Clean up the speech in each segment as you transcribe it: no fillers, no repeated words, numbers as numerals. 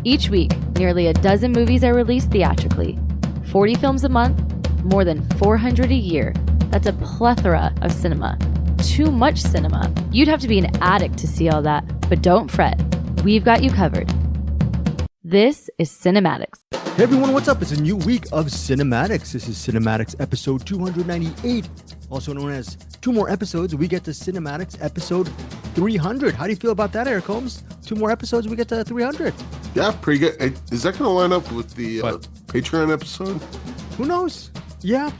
Each week, nearly a dozen movies are released theatrically. 40 films a month, more than 400 a year. That's a plethora of cinema. Too much cinema. You'd have to be an addict to see all that, but don't fret. We've got you covered. This is CinemAddicts. Hey everyone, what's up? It's a new week of CinemAddicts. This is CinemAddicts episode 298, also known as two more episodes. We get to CinemAddicts episode 300. How do you feel about that, Eric Holmes? Two more episodes, we get to 300. Yeah, pretty good. Is that going to line up with the Patreon episode? Who knows? Yeah,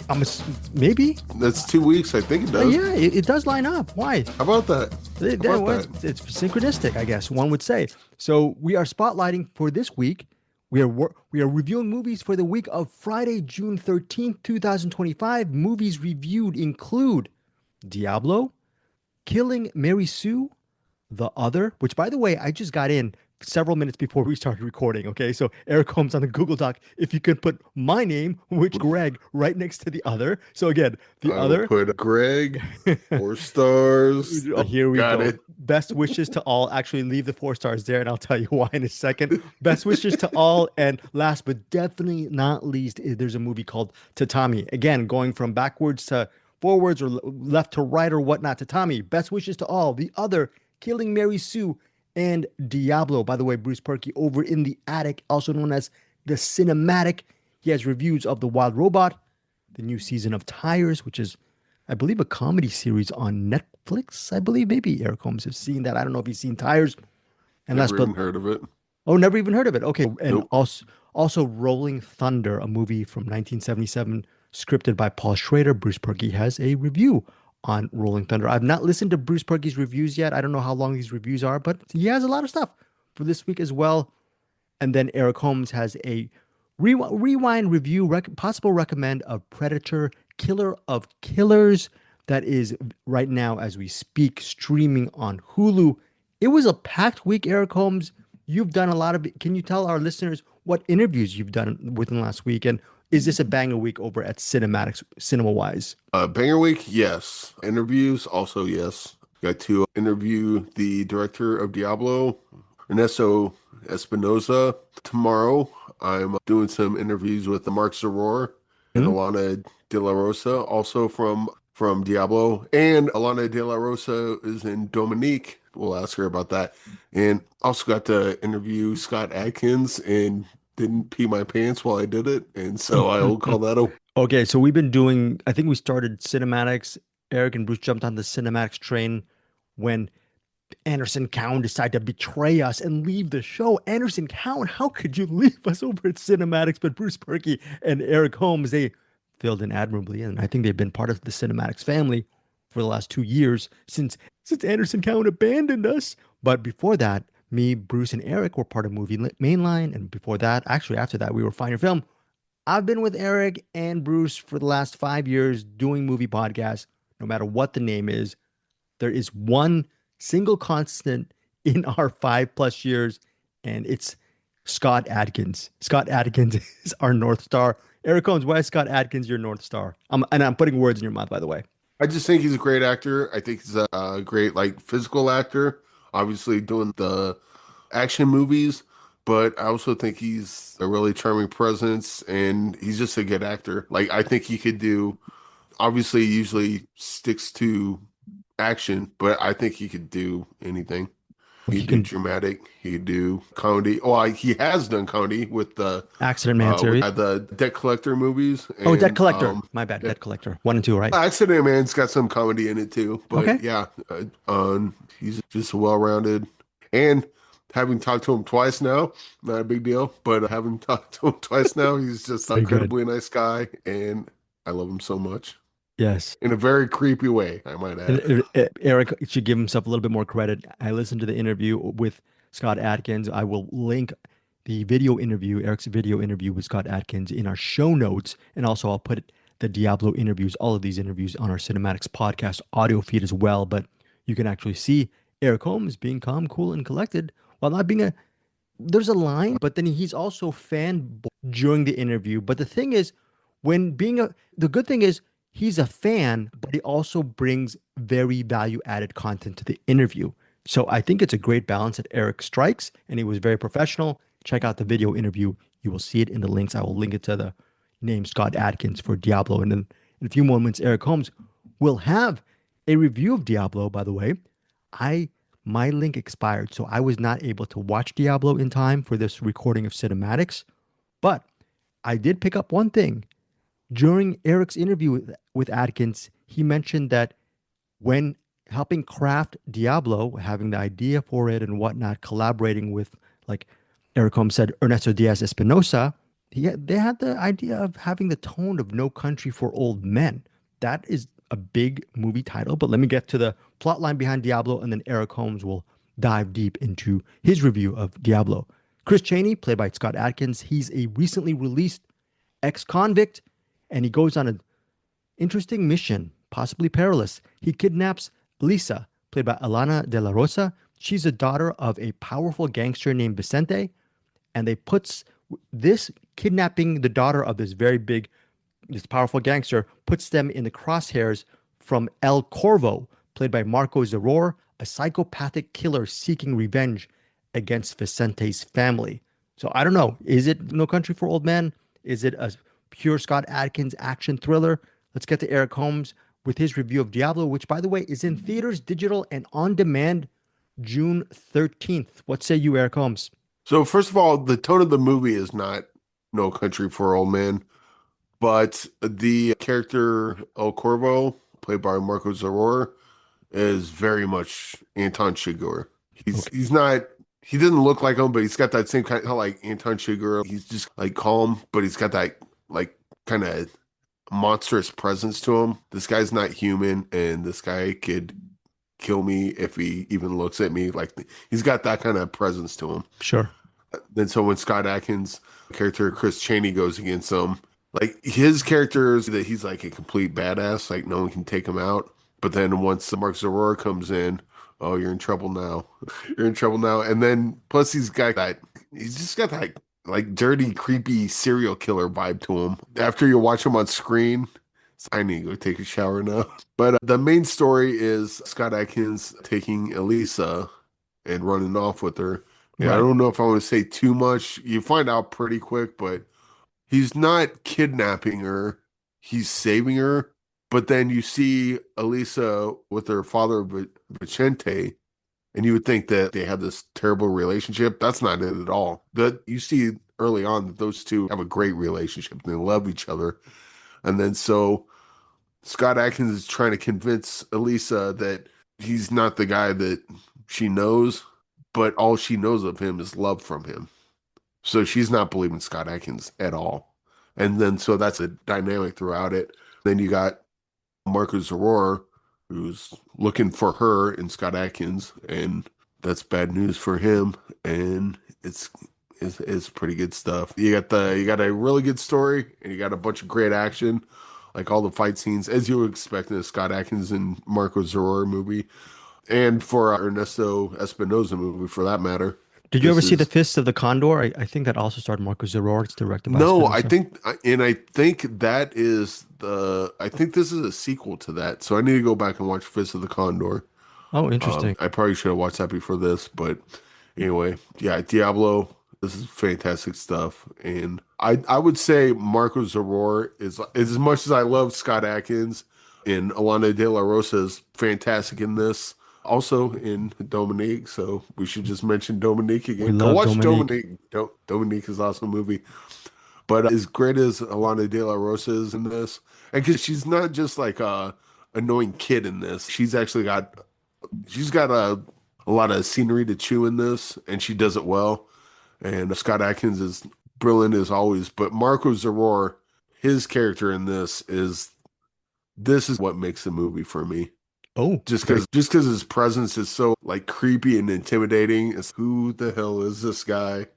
maybe. That's 2 weeks. I think it does. Yeah, it does line up. Why? How about that? It's synchronistic, I guess one would say. So we are spotlighting for this week. We are reviewing movies for the week of Friday, June 13th, 2025. Movies reviewed include Diablo, Killing Mary Sue, The Other, which, by the way, I just got in several minutes before we started recording, okay? So Eric Holmes on the Google Doc, if you could put my name, which Greg, right next to The Other. So again, The Other. Put Greg, 4 stars. Here we go. It. Best wishes to all. Actually, leave the 4 stars there, and I'll tell you why in a second. Best wishes to all. And last but definitely not least, there's a movie called Tatami. Again, going from backwards to forwards or left to right or whatnot. Tatami. Best wishes to all. The Other, Killing Mary Sue, and Diablo. By the way, Bruce Purkey over in the attic, also known as the Cinem-Attic. He has reviews of The Wild Robot, the new season of Tires, which is, I believe, a comedy series on Netflix. I believe maybe Eric Holmes has seen that. I don't know if he's seen Tires. And never even heard of it. Oh, never even heard of it. Okay. And nope. also Rolling Thunder, a movie from 1977, scripted by Paul Schrader. Bruce Purkey has a review on Rolling Thunder. I've not listened to Bruce Purkey's reviews yet. I don't know how long these reviews are, but he has a lot of stuff for this week as well. And then Eric Holmes has a rewind review, possible recommend of Predator, Killer of Killers. That is right now, as we speak, streaming on Hulu. It was a packed week, Eric Holmes. You've done a lot of it. Can you tell our listeners what interviews you've done within the last week? And is this a banger week over at CinemAddicts, cinema-wise? Banger week, yes. Interviews, also yes. Got to interview the director of Diablo, Ernesto Espinosa. Tomorrow, I'm doing some interviews with Mark Zaror and Alana De La Rosa, also from Diablo. And Alana De La Rosa is in Dominique. We'll ask her about that. And also got to interview Scott Adkins and didn't pee my pants while I did it. And so I will call that a... Okay, so we've been doing, I think we started CinemAddicts. Eric and Bruce jumped on the CinemAddicts train when Anderson Cowan decided to betray us and leave the show. Anderson Cowan, how could you leave us over at CinemAddicts? But Bruce Purkey and Eric Holmes, they filled in admirably. And I think they've been part of the CinemAddicts family for the last 2 years since Anderson Cowan abandoned us. But before that, me, Bruce, and Eric were part of Movie Mainline. And before that, actually after that, we were Find Your Film. I've been with Eric and Bruce for the last 5 years doing movie podcasts, no matter what the name is. There is one single constant in our 5+ years, and it's Scott Adkins. Scott Adkins is our North Star. Eric Holmes, why is Scott Adkins your North Star? And I'm putting words in your mouth, by the way. I just think he's a great actor. I think he's a great, physical actor. Obviously doing the action movies, but I also think he's a really charming presence, and he's just a good actor. I think he could do, obviously he usually sticks to action, but I think he could do anything. He could do dramatic. He could do comedy. Well, he has done comedy with the Accident Man series. The Debt Collector movies. And, Debt Collector. My bad. Debt Collector 1 and 2, right? Accident Man's got some comedy in it too. But okay. Yeah, he's just well-rounded. And having talked to him twice now, not a big deal, but having talked to him twice now, he's just an incredibly nice guy, and I love him so much. Yes. In a very creepy way, I might add. Eric should give himself a little bit more credit. I listened to the interview with Scott Adkins. I will link the video interview, Eric's video interview with Scott Adkins in our show notes. And also I'll put the Diablo interviews, all of these interviews on our CinemAddicts podcast audio feed as well. But you can actually see Eric Holmes being calm, cool, and collected while not being there's a line, but then he's also fan during the interview. But the thing is, the good thing is, he's a fan, but he also brings very value-added content to the interview. So I think it's a great balance that Eric strikes, and he was very professional. check out the video interview. You will see it in the links. I will link it to the name Scott Adkins for Diablo. And then in a few moments, Eric Holmes will have a review of Diablo, by the way. My link expired, so I was not able to watch Diablo in time for this recording of Cinematics. But I did pick up one thing. During Eric's interview with Adkins, he mentioned that when helping craft Diablo, having the idea for it and whatnot, collaborating with, like Eric Holmes said, Ernesto Diaz Espinosa, they had the idea of having the tone of No Country for Old Men. That is a big movie title, but let me get to the plot line behind Diablo, and then Eric Holmes will dive deep into his review of Diablo. Chris Chaney, played by Scott Adkins, he's a recently released ex-convict, and he goes on an interesting mission, possibly perilous. He kidnaps Lisa, played by Alana de la Rosa. She's the daughter of a powerful gangster named Vicente, and they puts this kidnapping the daughter of this powerful gangster puts them in the crosshairs from El Corvo, played by Marco Zaror, a psychopathic killer seeking revenge against Vicente's family. So I don't know. Is it No Country for Old Men? Is it a pure Scott Adkins action thriller? Let's get to Eric Holmes with his review of Diablo, which, by the way, is in theaters, digital, and on demand June 13th. What say you, Eric Holmes? So first of all, the tone of the movie is not No Country for Old Men, but the character El Corvo, played by Marco Zaror, is very much Anton Chigurh. He's not. He doesn't look like him, but he's got that same kind of like Anton Chigurh. He's just like calm, but he's got that like kind of monstrous presence to him. This guy's not human, and this guy could kill me if he even looks at me. Like, he's got that kind of presence to him. Sure. Then so when Scott Adkins' character Chris Chaney goes against him, like his character is that he's like a complete badass, like no one can take him out. But then once Mark Zaror comes in, oh, you're in trouble now. You're in trouble now. And then plus he's just got that like dirty, creepy serial killer vibe to him. After you watch him on screen, I need to go take a shower now. But the main story is Scott Adkins taking Elisa and running off with her. Yeah, right. I don't know if I want to say too much. You find out pretty quick, but he's not kidnapping her. He's saving her. But then you see Elisa with her father, Vicente, and you would think that they have this terrible relationship. That's not it at all. That you see early on that those two have a great relationship. They love each other. And then so Scott Adkins is trying to convince Elisa that he's not the guy that she knows, but all she knows of him is love from him. So she's not believing Scott Adkins at all. And then so that's a dynamic throughout it. Then you got Marco Zaror, who's looking for her in Scott Adkins, and that's bad news for him. And it's pretty good stuff. You got a really good story, and you got a bunch of great action, like all the fight scenes, as you would expect in a Scott Adkins and Marco Zaror movie, and for Ernesto Espinosa movie, for that matter. Did you ever see The Fist of the Condor? I think that also starred Marco Zaror. It's directed by No, Espinosa. I think that is I think this is a sequel to that. So I need to go back and watch Fist of the Condor. Oh, interesting. I probably should have watched that before this, but anyway, yeah, Diablo, this is fantastic stuff. And I would say Marco Zaror is, as much as I love Scott Adkins, and Alana de la Rosa is fantastic in this. Also in Dominique, so we should just mention Dominique again. Go watch Dominique. Dominique is an awesome movie. But as great as Alana de la Rosa is in this, and because she's not just like a annoying kid in this, she's got a lot of scenery to chew in this, and she does it well. And Scott Adkins is brilliant as always. But Marco Zaror, his character in this is what makes the movie for me. Oh, just because his presence is so like creepy and intimidating. It's who the hell is this guy?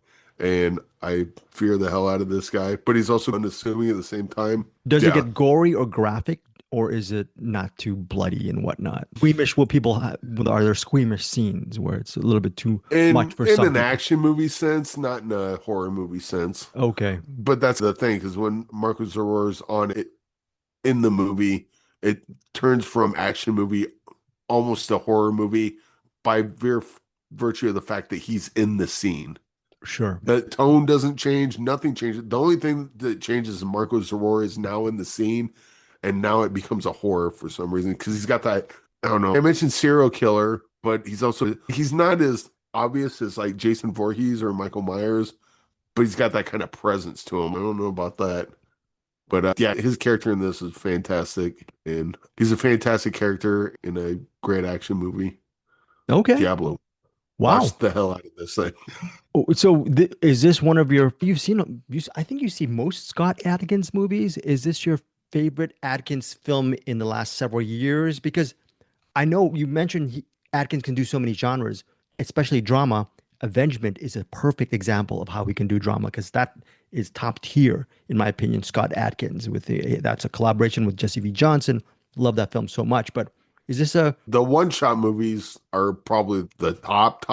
And I fear the hell out of this guy, but he's also unassuming at the same time. Does it get gory or graphic, or is it not too bloody and whatnot? Squeamish? Will people are there squeamish scenes where it's a little bit too much for some? In an action movie sense, not in a horror movie sense. Okay, but that's the thing, because when Marco Zaror's on it in the movie, it turns from action movie almost a horror movie by virtue of the fact that he's in the scene. Sure. The tone doesn't change. Nothing changes. The only thing that changes is Marco Zaror is now in the scene, and now it becomes a horror for some reason because he's got that. I don't know. I mentioned serial killer, but he's not as obvious as like Jason Voorhees or Michael Myers, but he's got that kind of presence to him. I don't know about that. But yeah, his character in this is fantastic, and he's a fantastic character in a great action movie. Okay. Diablo. Wow. Watch the hell out of this thing. Oh, so is this one of your, I think you see most Scott Adkins movies. Is this your favorite Adkins film in the last several years? Because I know you mentioned Adkins can do so many genres, especially drama. Avengement is a perfect example of how he can do drama because that is top tier, in my opinion. Scott Adkins that's a collaboration with Jesse V. Johnson. Love that film so much. But is this the one-shot movies are probably the top.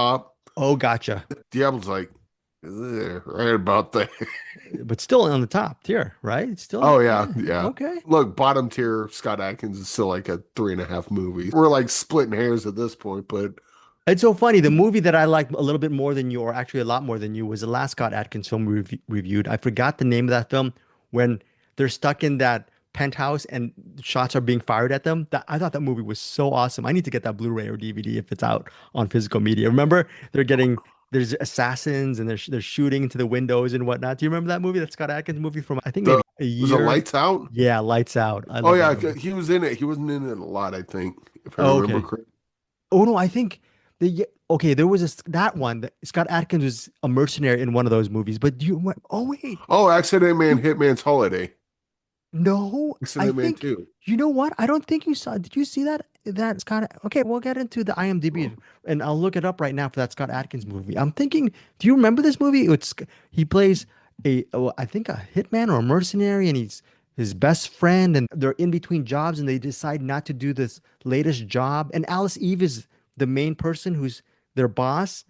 Oh, gotcha. Diablo's like right about there. But still on the top tier, right? It's still. Oh yeah. Okay. Look, bottom tier Scott Adkins is still like a 3.5 movie. We're like splitting hairs at this point, but it's so funny. The movie that I liked a little bit more than you, or actually a lot more than you, was the last Scott Adkins film we reviewed. I forgot the name of that film when they're stuck in that penthouse and shots are being fired at them. I thought that movie was so awesome. I need to get that Blu-ray or DVD if it's out on physical media. Remember, there's assassins and they're shooting into the windows and whatnot. Do you remember that movie? That Scott Adkins movie from I think maybe a year. Was it Lights Out? Yeah, Lights Out. Oh yeah, he was in it. He wasn't in it a lot, I think, if I remember correctly. Oh no, I think there was that one. Scott Adkins was a mercenary in one of those movies. But wait. Oh, Accident Man, Hitman's Holiday. No, Accident Man 2. You know what? I don't think you saw. Did you see that? That Scott. Okay, we'll get into the IMDb and I'll look it up right now for that Scott Adkins movie. I'm thinking. Do you remember this movie? He plays I think a hitman or a mercenary, and he's his best friend, and they're in between jobs, and they decide not to do this latest job. And Alice Eve is the main person who's their boss.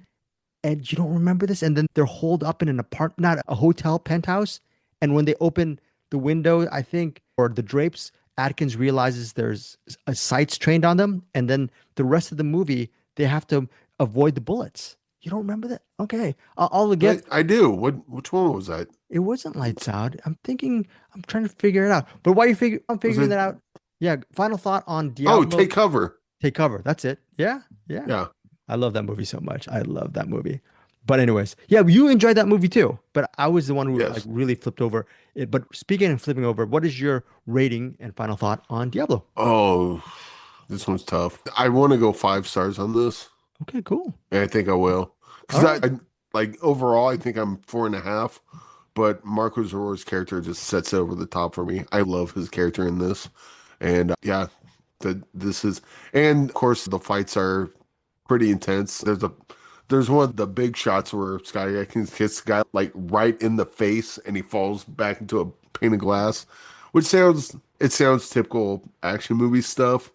And you don't remember this? And then they're holed up in an apartment, not a hotel penthouse. And when they open the window, I think, or the drapes, Adkins realizes there's sights trained on them. And then the rest of the movie, they have to avoid the bullets. You don't remember that? Okay. I'll get. I do. Which one was that? It wasn't Lights Out. I'm trying to figure it out. But while I'm figuring that out. Yeah. Final thought on Diablo. Oh, Take Cover. Take Cover. That's it. Yeah. I love that movie so much. I love that movie. But anyways, yeah, you enjoyed that movie too. But I was the one who like really flipped over it. But speaking of flipping over, what is your rating and final thought on Diablo? Oh, this one's tough. I want to go 5 stars on this. Okay, cool. And I think I will. Because overall, I think I'm 4.5. But Marco Zaror's character just sets it over the top for me. I love his character in this. And and of course the fights are pretty intense. There's one of the big shots where Scotty Adkins hits the guy like right in the face and he falls back into a pane of glass, which sounds typical action movie stuff,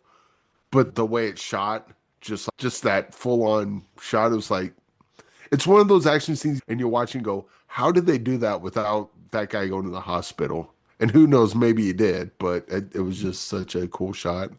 but the way it's shot, just that full on shot, it was like, it's one of those action scenes and you're watching go, how did they do that without that guy going to the hospital? And who knows, maybe he did, but it was just such a cool shot.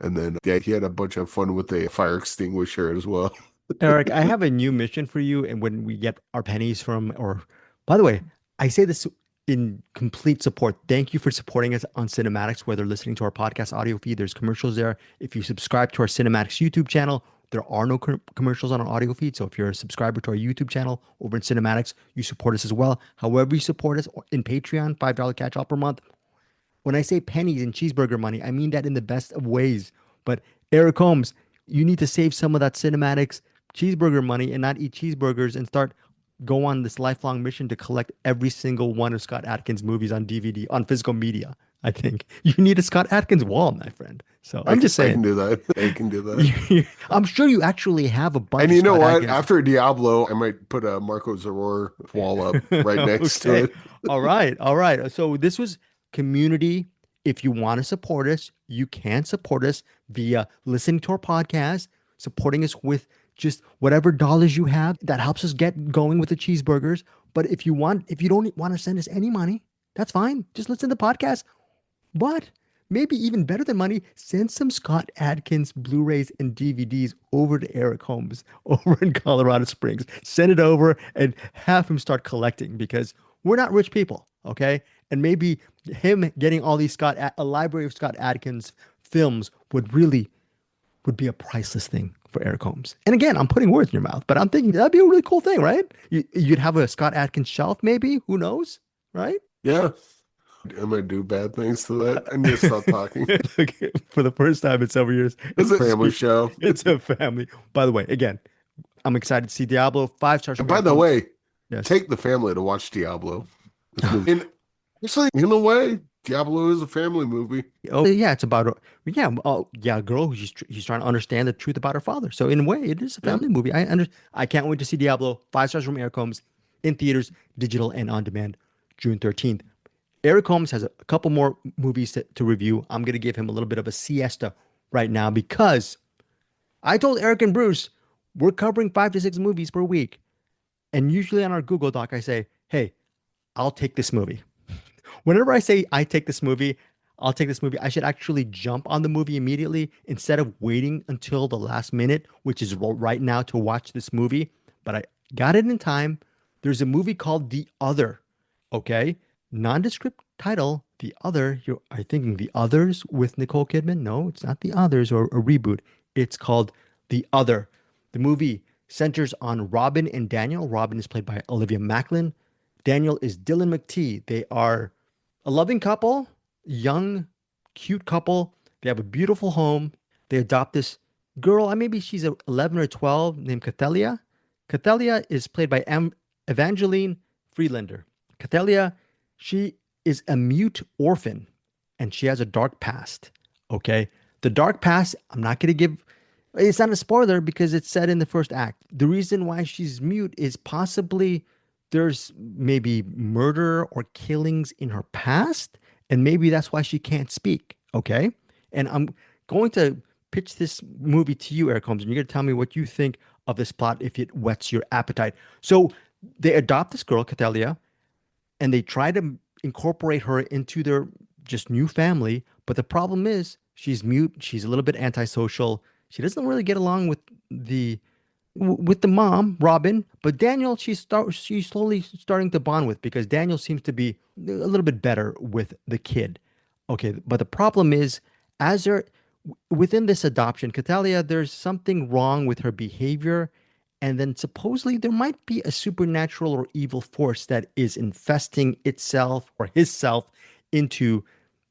And then he had a bunch of fun with the fire extinguisher as well. Eric, I have a new mission for you. And when we get our pennies by the way, I say this in complete support. Thank you for supporting us on CinemAddicts, whether listening to our podcast audio feed, there's commercials there. If you subscribe to our CinemAddicts YouTube channel, there are no commercials on our audio feed. So if you're a subscriber to our YouTube channel over in CinemAddicts, you support us as well. However you support us in Patreon, $5 catch-all per month. When I say pennies and cheeseburger money, I mean that in the best of ways. But Eric Holmes, you need to save some of that CinemAddicts cheeseburger money and not eat cheeseburgers and go on this lifelong mission to collect every single one of Scott Adkins' movies on DVD, on physical media. I think you need a Scott Adkins wall, my friend. So I'm just saying. I can do that. I'm sure you actually have a bunch. And you know what? Adkins. After Diablo, I might put a Marco Zaror wall up right next to it. All right. So this was community. If you want to support us, you can support us via listening to our podcast, supporting us with just whatever dollars you have. That helps us get going with the cheeseburgers. But if you don't want to send us any money, that's fine. Just listen to the podcast. But maybe even better than money, send some Scott Adkins Blu-rays and DVDs over to Eric Holmes over in Colorado Springs. Send it over and have him start collecting because we're not rich people, okay? And maybe him getting all these a library of Scott Adkins films would be a priceless thing for Eric Holmes. And again, I'm putting words in your mouth, but I'm thinking that'd be a really cool thing, right? You'd have a Scott Adkins shelf, maybe. Who knows, right? Yeah. I'm going to do bad things to that. I need to stop talking. Okay, for the first time in several years. It's a family show. It's a family. By the way, again, I'm excited to see Diablo. 5 stars. And by the way, yes. Take the family to watch Diablo. And actually, in a way, Diablo is a family movie. Oh yeah, it's about a girl who's she's trying to understand the truth about her father. So in a way, it is a family movie. I can't wait to see Diablo. 5 stars from Eric Holmes in theaters, digital and on demand, June 13th. Eric Holmes has a couple more movies to review. I'm going to give him a little bit of a siesta right now because I told Eric and Bruce we're covering 5 to 6 movies per week. And usually on our Google Doc, I say, hey, I'll take this movie. Whenever I say I take this movie, I'll take this movie, I should actually jump on the movie immediately instead of waiting until the last minute, which is right now to watch this movie. But I got it in time. There's a movie called The Other, okay? Nondescript title, The Other. Are you thinking The Others with Nicole Kidman? No, it's not The Others or a reboot. It's called The Other. The movie centers on Robin and Daniel. Robin is played by Olivia Macklin. Daniel is Dylan McTee. They are a loving couple, young, cute couple. They have a beautiful home. They adopt this girl, maybe she's 11 or 12, named Cathelia. Cathelia is played by Evangeline Freelander. Cathelia, she is a mute orphan, and she has a dark past, okay? The dark past, I'm not going to give... It's not a spoiler because it's said in the first act. The reason why she's mute is possibly there's maybe murder or killings in her past, and maybe that's why she can't speak, okay? And I'm going to pitch this movie to you, Eric Holmes, and you're going to tell me what you think of this plot if it whets your appetite. So they adopt this girl, Cathelia, and they try to incorporate her into their just new family. But the problem is she's mute. She's a little bit antisocial. She doesn't really get along with the mom, Robin. But Daniel, she's slowly starting to bond with because Daniel seems to be a little bit better with the kid. Okay, but the problem is within this adoption, Cathelia, there's something wrong with her behavior. And then supposedly there might be a supernatural or evil force that is infesting itself or hisself into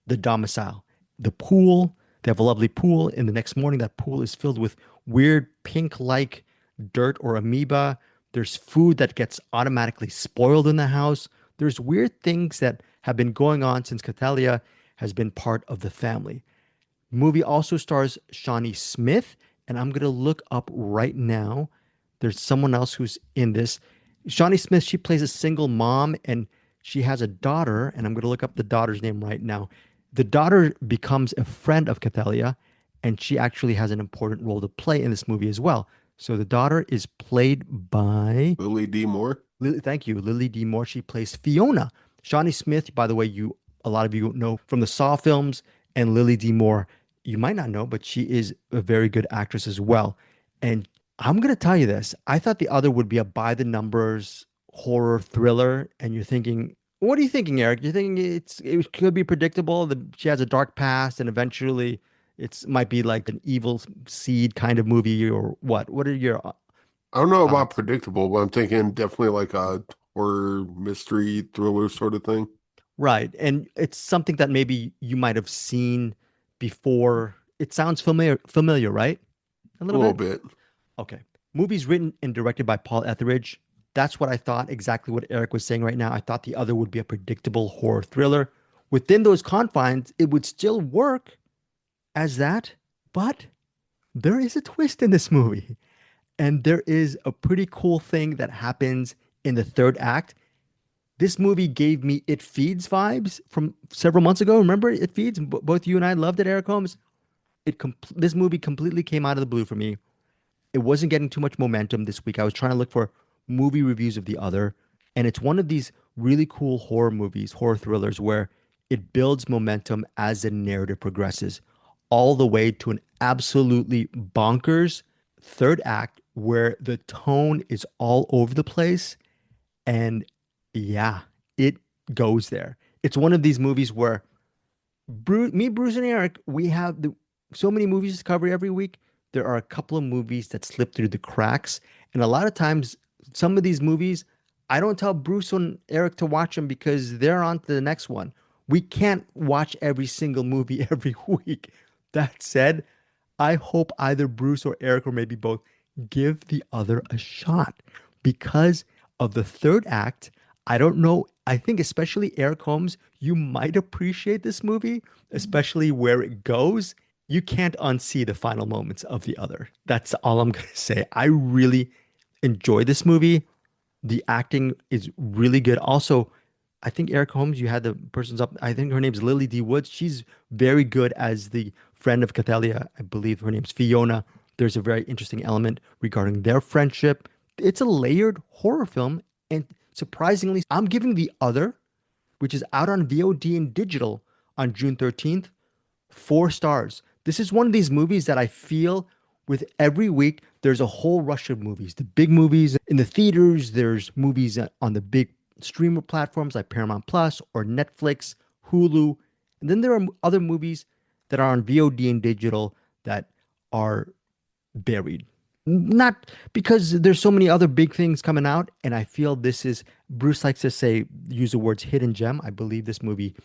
the domicile. The pool, they have a lovely pool. And the next morning, that pool is filled with weird pink-like dirt or amoeba. There's food that gets automatically spoiled in the house. There's weird things that have been going on since Cathelia has been part of the family. The movie also stars Shawnee Smith, and I'm going to look up right now. There's someone else who's in this. Shawnee Smith, she plays a single mom, and she has a daughter, and I'm going to look up the daughter's name right now. The daughter becomes a friend of Cathelia, and she actually has an important role to play in this movie as well. So the daughter is played by... Lily D. Moore. Thank you, Lily D. Moore. She plays Fiona. Shawnee Smith, by the way, a lot of you know from the Saw films, and Lily D. Moore, you might not know, but she is a very good actress as well. And I'm going to tell you this. I thought The Other would be a by-the-numbers horror thriller, and you're thinking, what are you thinking, Eric? You're thinking it could be predictable, that she has a dark past, and eventually it might be like an evil seed kind of movie, or what? What are your... I don't know about predictable, but I'm thinking definitely like a horror mystery thriller sort of thing. Right, and it's something that maybe you might have seen before. It sounds familiar, right? A little bit. Okay. Movies written and directed by Paul Etheridge. That's what I thought, exactly what Eric was saying right now. I thought The Other would be a predictable horror thriller. Within those confines, it would still work as that, but there is a twist in this movie. And there is a pretty cool thing that happens in the third act. This movie gave me It Feeds vibes from several months ago. Remember It Feeds? Both you and I loved it, Eric Holmes. This movie completely came out of the blue for me. It wasn't getting too much momentum this week. I was trying to look for movie reviews of The Other, and it's one of these really cool horror movies, horror thrillers, where it builds momentum as the narrative progresses, all the way to an absolutely bonkers third act where the tone is all over the place. And yeah, it goes there. It's one of these movies where Bruce, and Eric, we have so many movies to cover every week. There are a couple of movies that slip through the cracks. And a lot of times, some of these movies, I don't tell Bruce and Eric to watch them because they're on to the next one. We can't watch every single movie every week. That said, I hope either Bruce or Eric, or maybe both, give the other a shot because of the third act. I don't know. I think especially Eric Holmes, you might appreciate this movie, especially where it goes. You can't unsee the final moments of the other. That's all I'm going to say. I really enjoy this movie. The acting is really good. Also, I think Eric Holmes, you had the person's up. I think her name's Lily D. Woods. She's very good as the friend of Cathalia. I believe her name's Fiona. There's a very interesting element regarding their friendship. It's a layered horror film. And surprisingly, I'm giving The Other, which is out on VOD and digital on June 13th, 4 stars. This is one of these movies that I feel with every week, there's a whole rush of movies. The big movies in the theaters, there's movies on the big streamer platforms like Paramount Plus or Netflix, Hulu. And then there are other movies that are on VOD and digital that are buried. Not because there's so many other big things coming out. And I feel this is, Bruce likes to say, use the words hidden gem. I believe this movie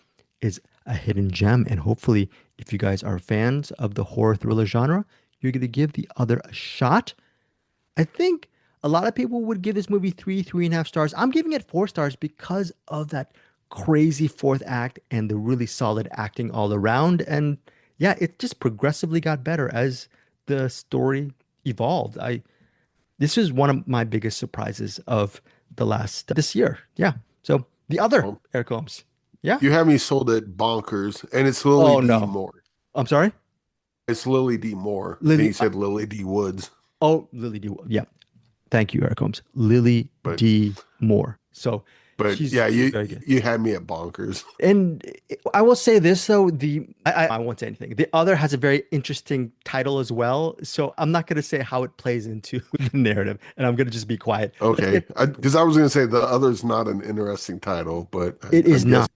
is a hidden gem. And hopefully, if you guys are fans of the horror thriller genre, you're going to give The Other a shot. I think a lot of people would give this movie 3.5 stars. I'm giving it 4 stars because of that crazy fourth act and the really solid acting all around. And yeah, it just progressively got better as the story evolved. This is one of my biggest surprises of this year. Yeah. So The Other, Eric Holmes. Yeah. You have me sold at bonkers, and it's Lily D. no. Moore. I'm sorry? It's Lily D. Moore. And you said Lily D. Woods. Oh, Lily D. Yeah. Thank you, Eric Holmes. Lily D. Moore. So, she's very good. You had me at bonkers. And I will say this though, I won't say anything. The Other has a very interesting title as well. So I'm not going to say how it plays into the narrative, and I'm going to just be quiet. Okay, because I was going to say The Other's not an interesting title, but it is not.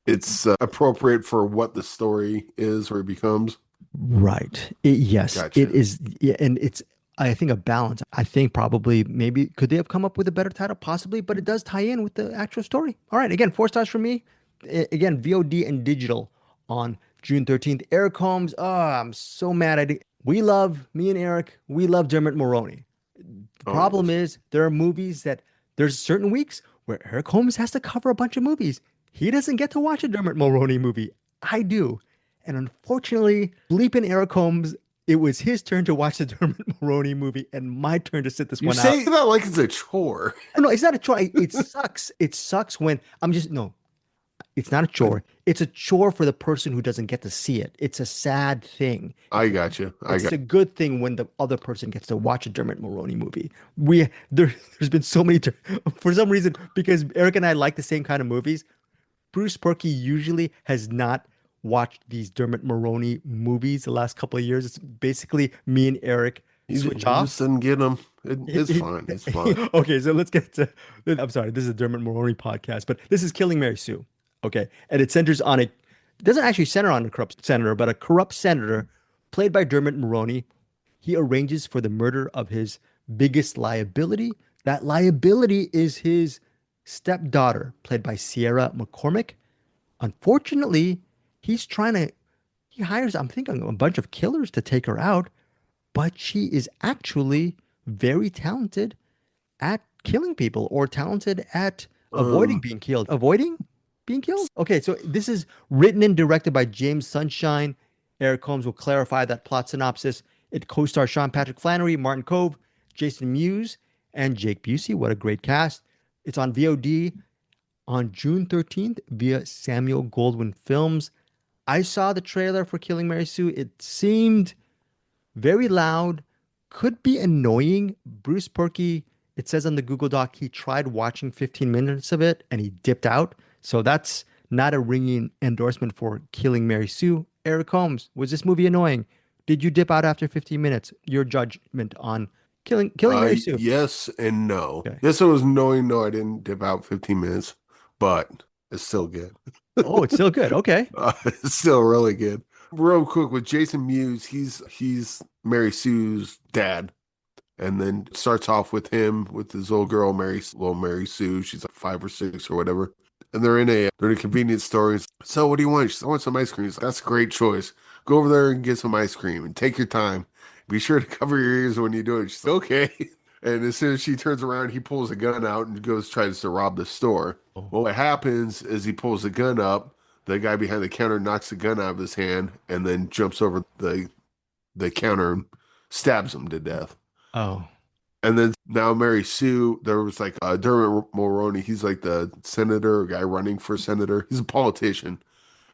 It's appropriate for what the story is or becomes. Right. Yes, gotcha. It is. Yeah, and it's, I think, a balance. I think probably maybe could they have come up with a better title? Possibly, but it does tie in with the actual story. All right. Again, 4 stars for me. Again, VOD and digital on June 13th. Eric Holmes. Oh, I'm so mad. Me and Eric, we love Dermot Mulroney. The problem is there are movies that there's certain weeks where Eric Holmes has to cover a bunch of movies. He doesn't get to watch a Dermot Mulroney movie. I do. And unfortunately, bleeping Eric Holmes, it was his turn to watch the Dermot Mulroney movie and my turn to sit this one out. You say that like it's a chore. No, it's not a chore. It sucks. It sucks when it's not a chore. It's a chore for the person who doesn't get to see it. It's a sad thing. I got you. It's a good thing when the other person gets to watch a Dermot Mulroney movie. There's been so many, for some reason, because Eric and I like the same kind of movies, Bruce Purkey usually has not watched these Dermot Mulroney movies the last couple of years. It's basically me and Eric switch off. Just didn't get them. It's fine. It's fine. Okay, so let's get to. I'm sorry, this is a Dermot Mulroney podcast, but this is Killing Mary Sue. Okay, and it centers on it doesn't actually center on a corrupt senator, but a corrupt senator played by Dermot Mulroney. He arranges for the murder of his biggest liability. That liability is his stepdaughter, played by Sierra McCormick. Unfortunately, he hires, I'm thinking, a bunch of killers to take her out, but she is actually very talented at killing people, or talented at avoiding being killed. Avoiding being killed? Okay, so this is written and directed by James Sunshine. Eric Holmes will clarify that plot synopsis. It co-stars Sean Patrick Flannery, Martin Cove, Jason Mewes, and Jake Busey. What a great cast. It's on VOD on June 13th via Samuel Goldwyn Films. I saw the trailer for Killing Mary Sue. It seemed very loud, could be annoying. Bruce Purkey, it says on the Google Doc, he tried watching 15 minutes of it and he dipped out. So that's Not a ringing endorsement for killing Mary Sue. Eric Holmes, was this movie annoying? Did you dip out after 15 minutes? Your judgment on killing Mary Sue. Yes and no. Okay. Yes, it was knowing. No, I didn't dip out 15 minutes, but it's still good. Oh, it's still good. Okay. It's still really good. Real quick with Jason Mewes, he's Mary Sue's dad, and then it starts off with him with his little girl, little Mary Sue. She's like 5 or 6 or whatever, and they're in a convenience store. And so, what do you want? She's, I want some ice cream. He's like, that's a great choice. Go over there and get some ice cream, and take your time. Be sure to cover your ears when you do it. She's like, okay. And as soon as she turns around, he pulls a gun out and tries to rob the store. Oh. Well, what happens is he pulls the gun up. The guy behind the counter knocks the gun out of his hand and then jumps over the counter and stabs him to death. Oh. And then now Mary Sue, there was like Dermot Mulroney. He's like the senator, guy running for senator. He's a politician.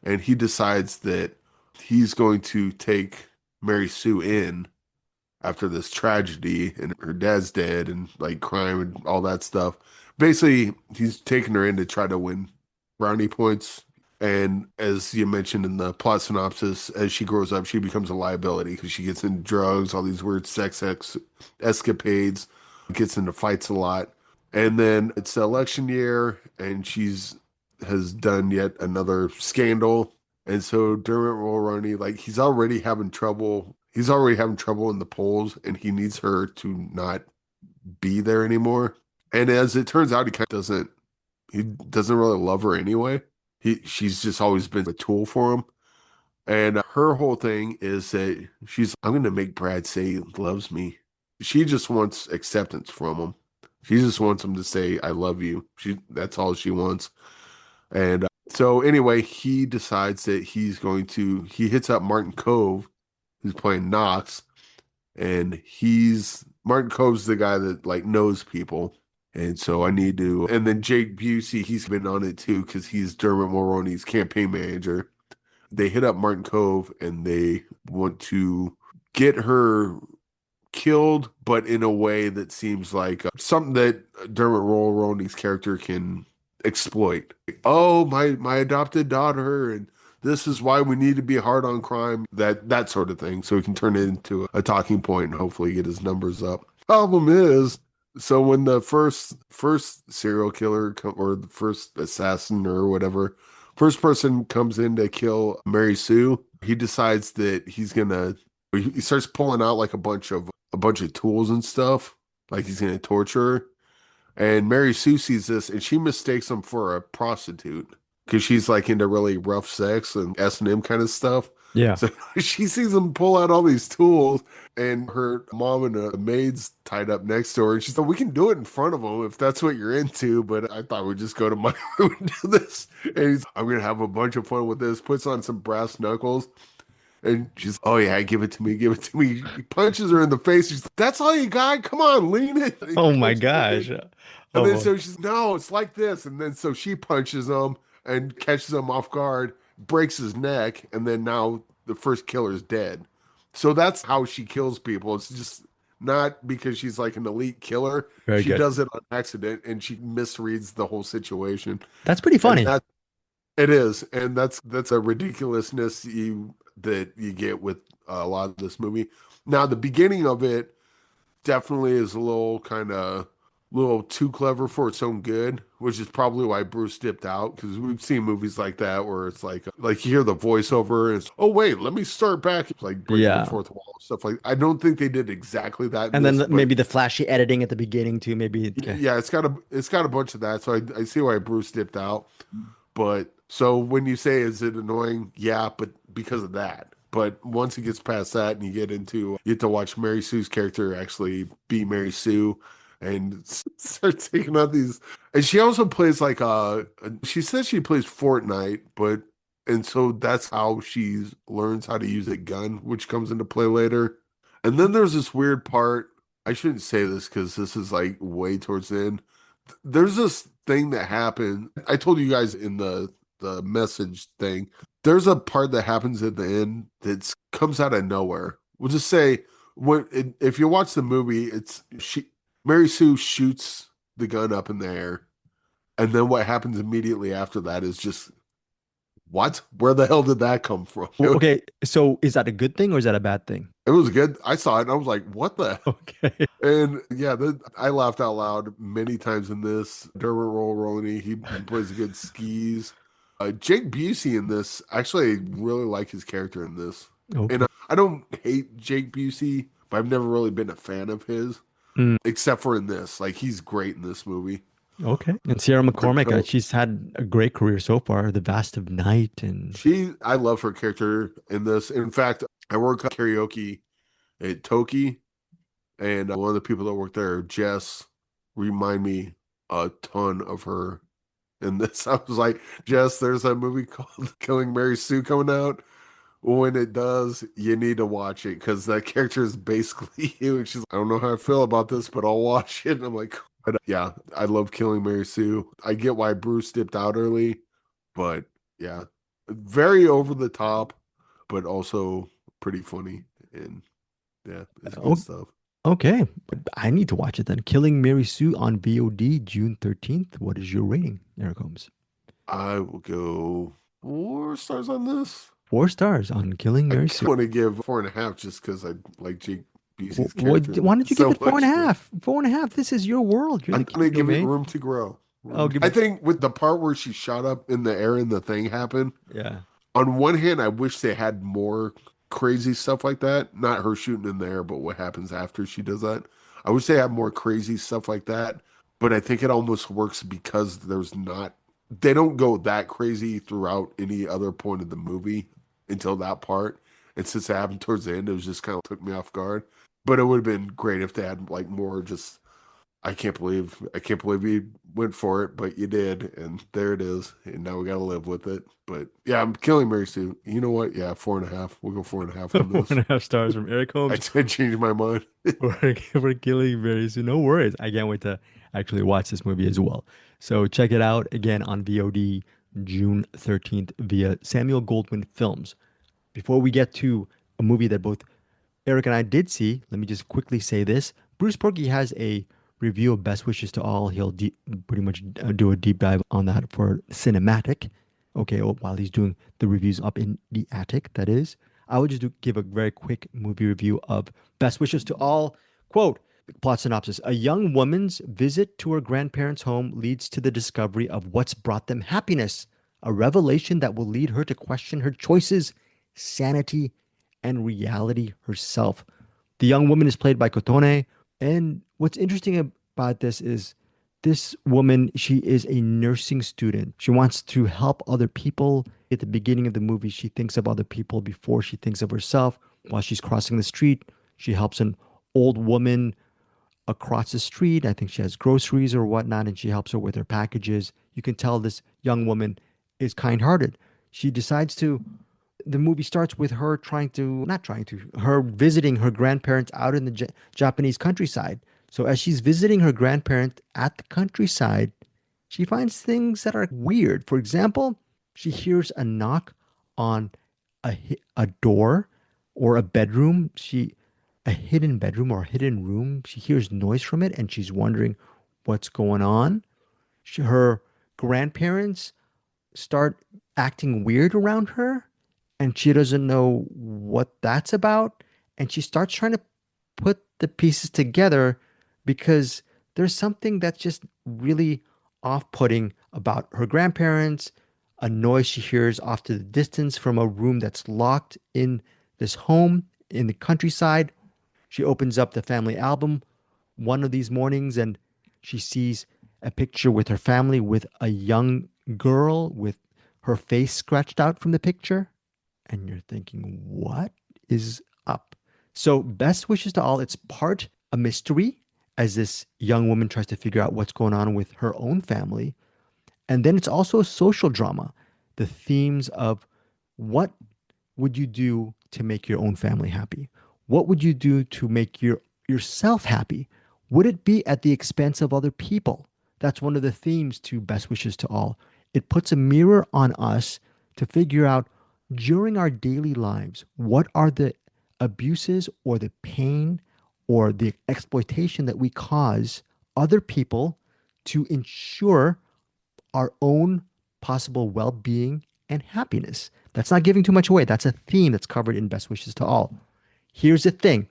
And he decides that he's going to take Mary Sue in after this tragedy, and her dad's dead and like crime and all that stuff. Basically, he's taking her in to try to win brownie points. And as you mentioned in the plot synopsis, as she grows up, she becomes a liability because she gets into drugs, all these weird sex escapades, gets into fights a lot. And then it's the election year, and has done yet another scandal. And so Dermot Mulroney, like he's already having trouble in the polls, and he needs her to not be there anymore. And as it turns out, he doesn't really love her anyway. She's just always been a tool for him. And her whole thing is that I'm going to make Brad say he loves me. She just wants acceptance from him. She just wants him to say, I love you. That's all she wants. And so anyway, he decides that he hits up Martin Kove, who's playing Knox. And Martin Kove's the guy that like knows people. And so and then Jake Busey, he's been on it too, because he's Dermot Mulroney's campaign manager. They hit up Martin Kove and they want to get her killed, but in a way that seems like something that Dermot Mulroney's character can exploit. Oh, my adopted daughter, and this is why we need to be hard on crime, that sort of thing. So he can turn it into a talking point and hopefully get his numbers up. Problem is, so when the first serial killer or the first assassin or whatever, first person comes in to kill Mary Sue, he decides that he starts pulling out like a bunch of tools and stuff, like he's gonna torture her. And Mary Sue sees this and she mistakes him for a prostitute because she's like into really rough sex and S&M kind of stuff. Yeah. So she sees him pull out all these tools, and her mom and a maid's tied up next to her. And she said, we can do it in front of him if that's what you're into. But I thought we'd just go to my room and do this. And I'm going to have a bunch of fun with this. Puts on some brass knuckles. And she's, oh yeah, give it to me. He punches her in the face. She's like, that's all you got? Come on, lean it. Oh my gosh. And then so she's, no, it's like this. And then so she punches him and catches him off guard, breaks his neck, and then now the first killer's dead. So that's how she kills people. It's just not because she's like an elite killer. She does it on accident, and she misreads the whole situation. That's pretty funny. It is, and that's a ridiculousness that you get with a lot of this movie. Now, the beginning of it definitely is a little too clever for its own good, which is probably why Bruce dipped out, because we've seen movies like that where it's like you hear the voiceover and it's, oh wait, let me start back, like breaking the fourth wall, stuff like. I don't think they did exactly that. And then maybe the flashy editing at the beginning too. Maybe yeah, it's got a bunch of that. So I see why Bruce dipped out. But so when you say is it annoying, yeah, but because of that. But once it gets past that and you get to watch Mary Sue's character actually be Mary Sue and start taking out these. And she also plays like she says she plays Fortnite, and so that's how she learns how to use a gun, which comes into play later. And then there's this weird part. I shouldn't say this because this is like way towards the end. There's this thing that happened. I told you guys in the message thing. There's a part that happens at the end that comes out of nowhere. We'll just say if you watch the movie, Mary Sue shoots the gun up in the air, and then what happens immediately after that is just what? Where the hell did that come from? Okay, so is that a good thing or is that a bad thing? It was good. I saw it and I was like, what the? Okay. And yeah, I laughed out loud many times in this. Dermot Mulroney, he plays a good skis. Jake Busey in this, actually, I really like his character in this. Okay. And I don't hate Jake Busey, but I've never really been a fan of his, Mm, except for in this. Like, he's great in this movie. okay. And Sierra McCormick, Co- she's had a great career so far. The Vast of Night and I love her character in this. In fact, I work karaoke at Toki, and one of the people that work there, Jess, remind me a ton of her in this. I was like, Jess, there's a movie called Killing Mary Sue coming out. When it does, you need to watch it because that character is basically you. And she's like, I don't know how I feel about this, but I'll watch it. And I'm like, but yeah, I love Killing Mary Sue. I get why Bruce dipped out early, but yeah, very over the top, but also pretty funny. And yeah, it's good oh, stuff. okay. But I need to watch it then. Killing Mary Sue on VOD June 13th. What is your rating, Eric Holmes? I will go 4 stars on this. 4 stars on Killing I Mary Sue. want to give 4.5 just because I like Jake Busey's What, character why don't you so give it four and a much. half? 4.5. This is your world. You're I'm the gonna king, give it domain. room to grow. I'll give I it. think with the part where she shot up in the air and the thing happened, Yeah. on one hand, I wish they had more crazy stuff like that. Not her shooting in the air, but what happens after she does that. I wish they had more crazy stuff like that. But I think it almost works because they don't go that crazy throughout any other point of the movie until that part. And since it happened towards the end, it was just kind of took me off guard. But it would have been great if they had like more just I can't believe you went for it, but you did, and there it is, and now we got to live with it. But yeah, I'm Killing Mary Sue. You know what? Yeah, 4.5. We'll go 4.5 on Four this. and a half stars from Eric I Holmes. changed my mind. We're Killing Mary Sue. No worries. I can't wait to actually watch this movie as well. So check it out again on VOD June 13th via Samuel Goldwyn Films. Before we get to a movie that both Eric and I did see, let me just quickly say this. Bruce Purkey has a review of Best Wishes to All. He'll pretty much do a deep dive on that for Cinem-Attic. Okay, while he's doing the reviews up in the attic, that is. I will just give a very quick movie review of Best Wishes to All. Quote, plot synopsis. A young woman's visit to her grandparents' home leads to the discovery of what's brought them happiness, a revelation that will lead her to question her choices, sanity, and reality herself. The young woman is played by Kotone, and what's interesting about this is this woman, she is a nursing student. She wants to help other people. At the beginning of the movie, she thinks of other people before she thinks of herself. While she's crossing the street, she helps an old woman across the street. I think she has groceries or whatnot, and she helps her with her packages. You can tell this young woman is kind-hearted. She decides to the movie starts with her her visiting her grandparents out in the Japanese countryside. So as she's visiting her grandparents at the countryside, she finds things that are weird. For example, she hears a knock on a door or a bedroom. A hidden bedroom or a hidden room. She hears noise from it and she's wondering what's going on. Her grandparents start acting weird around her and she doesn't know what that's about. And she starts trying to put the pieces together because there's something that's just really off putting about her grandparents, a noise she hears off to the distance from a room that's locked in this home in the countryside. She opens up the family album one of these mornings and she sees a picture with her family with a young girl with her face scratched out from the picture. And you're thinking, what is up? So Best Wishes to All, it's part a mystery as this young woman tries to figure out what's going on with her own family. And then it's also a social drama. The themes of what would you do to make your own family happy? What would you do to make yourself happy? Would it be at the expense of other people? That's one of the themes to Best Wishes to All. It puts a mirror on us to figure out during our daily lives, what are the abuses or the pain or the exploitation that we cause other people to ensure our own possible well-being and happiness. That's not giving too much away. That's a theme that's covered in Best Wishes to All. Here's the thing.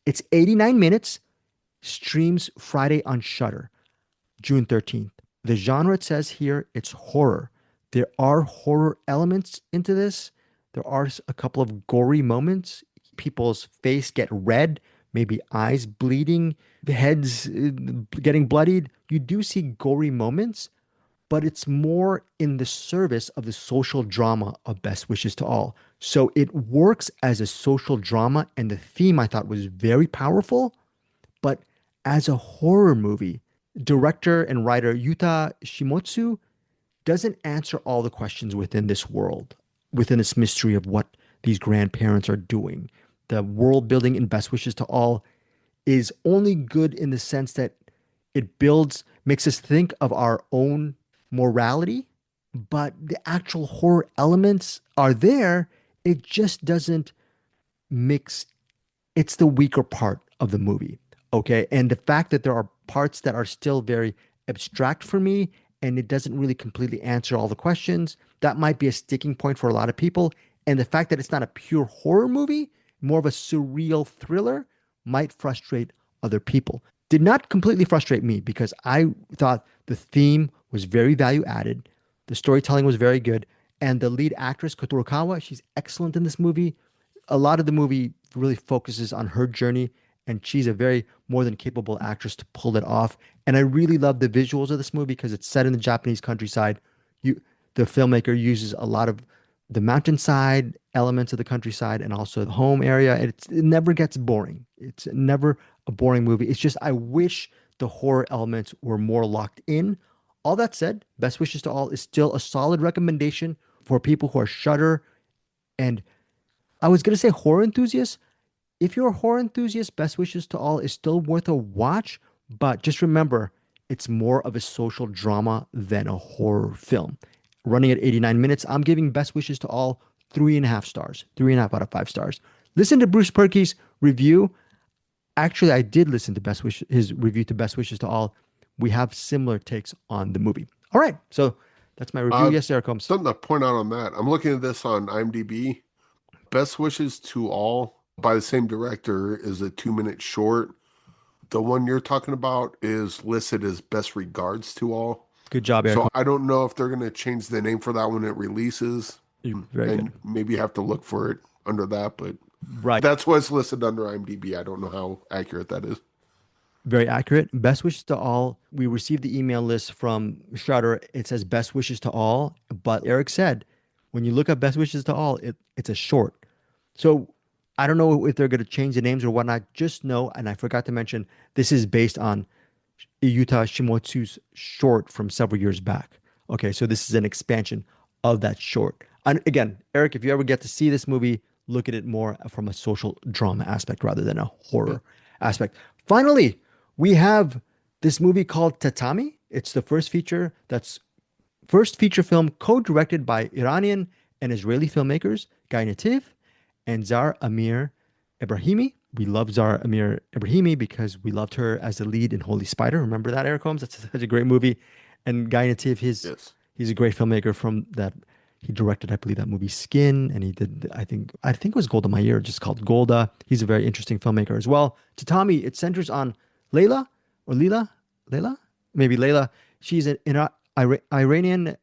It's 89 minutes, streams Friday on Shudder, June 13th. The genre it says here, it's horror. There are horror elements into this. There are a couple of gory moments. People's face get red, maybe eyes bleeding, heads getting bloodied. You do see gory moments, but it's more in the service of the social drama of Best Wishes to All. So it works as a social drama, and the theme I thought was very powerful. But as a horror movie, director and writer Yuta Shimotsu doesn't answer all the questions within this world, within this mystery of what these grandparents are doing. The world building in Best Wishes to All is only good in the sense that it makes us think of our own morality, but the actual horror elements are there. It just doesn't mix. It's the weaker part of the movie. Okay. And the fact that there are parts that are still very abstract for me and it doesn't really completely answer all the questions, that might be a sticking point for a lot of people. And the fact that it's not a pure horror movie, more of a surreal thriller, might frustrate other people. Did not completely frustrate me because I thought the theme was very value added. The storytelling was very good. And the lead actress, Kotorokawa, she's excellent in this movie. A lot of the movie really focuses on her journey, and she's a very more than capable actress to pull it off. And I really love the visuals of this movie because it's set in the Japanese countryside. The filmmaker uses a lot of the mountainside elements of the countryside and also the home area. It never gets boring. It's never a boring movie. It's just I wish the horror elements were more locked in. All that said, Best Wishes to All is still a solid recommendation for people who are Shudder and I was going to say horror enthusiasts. If you're a horror enthusiast, Best Wishes to All is still worth a watch, but just remember, it's more of a social drama than a horror film. Running at 89 minutes, I'm giving Best Wishes to All 3.5 stars, 3.5 out of 5 stars. Listen to Bruce Purkey's review. Actually, I did listen to his review to Best Wishes to All. We have similar takes on the movie. All right, so that's my review. Yes, Eric Holmes. Something to point out on that. I'm looking at this on IMDb. Best Wishes to All by the same director is a 2-minute short. The one you're talking about is listed as Best Regards to All. Good job, Eric. So I don't know if they're going to change the name for that when it releases. Very good. Maybe you have to look for it under that, but right. That's what's listed under IMDb. I don't know how accurate that is. Very accurate. Best Wishes to All. We received the email list from Shudder. It says Best Wishes to All, but Eric said when you look at Best Wishes to All, it's a short. So I don't know if they're going to change the names or whatnot. Just know, and I forgot to mention, this is based on Yuta Shimotsu's short from several years back. Okay, so this is an expansion of that short. And again, Eric, if you ever get to see this movie, look at it more from a social drama aspect rather than a horror aspect. Finally, we have this movie called Tatami. It's the first feature film co-directed by Iranian and Israeli filmmakers Guy Nativ and Zahra Amir Ebrahimi. We love Zahra Amir Ebrahimi because we loved her as the lead in Holy Spider. Remember that, Eric Holmes? That's such a great movie. And Guy Nativ, he's a great filmmaker from that. He directed, I believe, that movie Skin, and he did, I think it was Golda Meir, just called Golda. He's a very interesting filmmaker as well. Tatami, it centers on Layla, or Leela? Layla? Maybe Layla. She's an Iranian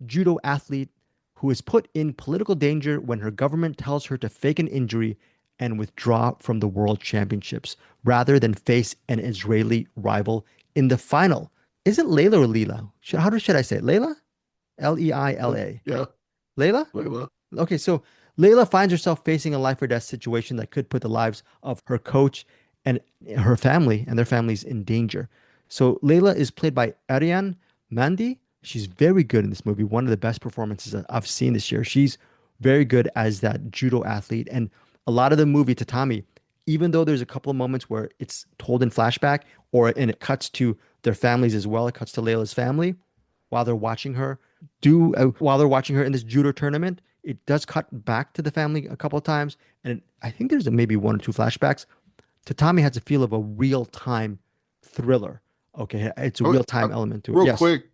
judo athlete who is put in political danger when her government tells her to fake an injury and withdraw from the World Championships rather than face an Israeli rival in the final. Is it Layla or Leela? How should I say it? Layla? Leila. Yeah. Layla? Okay, so Layla finds herself facing a life or death situation that could put the lives of her coach and her family and their families in danger. So Layla is played by Ariane Mandi. She's very good in this movie. One of the best performances that I've seen this year. She's very good as that judo athlete. And a lot of the movie, Tatami, even though there's a couple of moments where it's told in flashback and it cuts to their families as well. It cuts to Layla's family while they're watching her in this judo tournament. It does cut back to the family a couple of times. And I think there's maybe 1 or 2 flashbacks. Tatami has a feel of a real-time thriller. Okay, it's a real-time element to it. Real quick,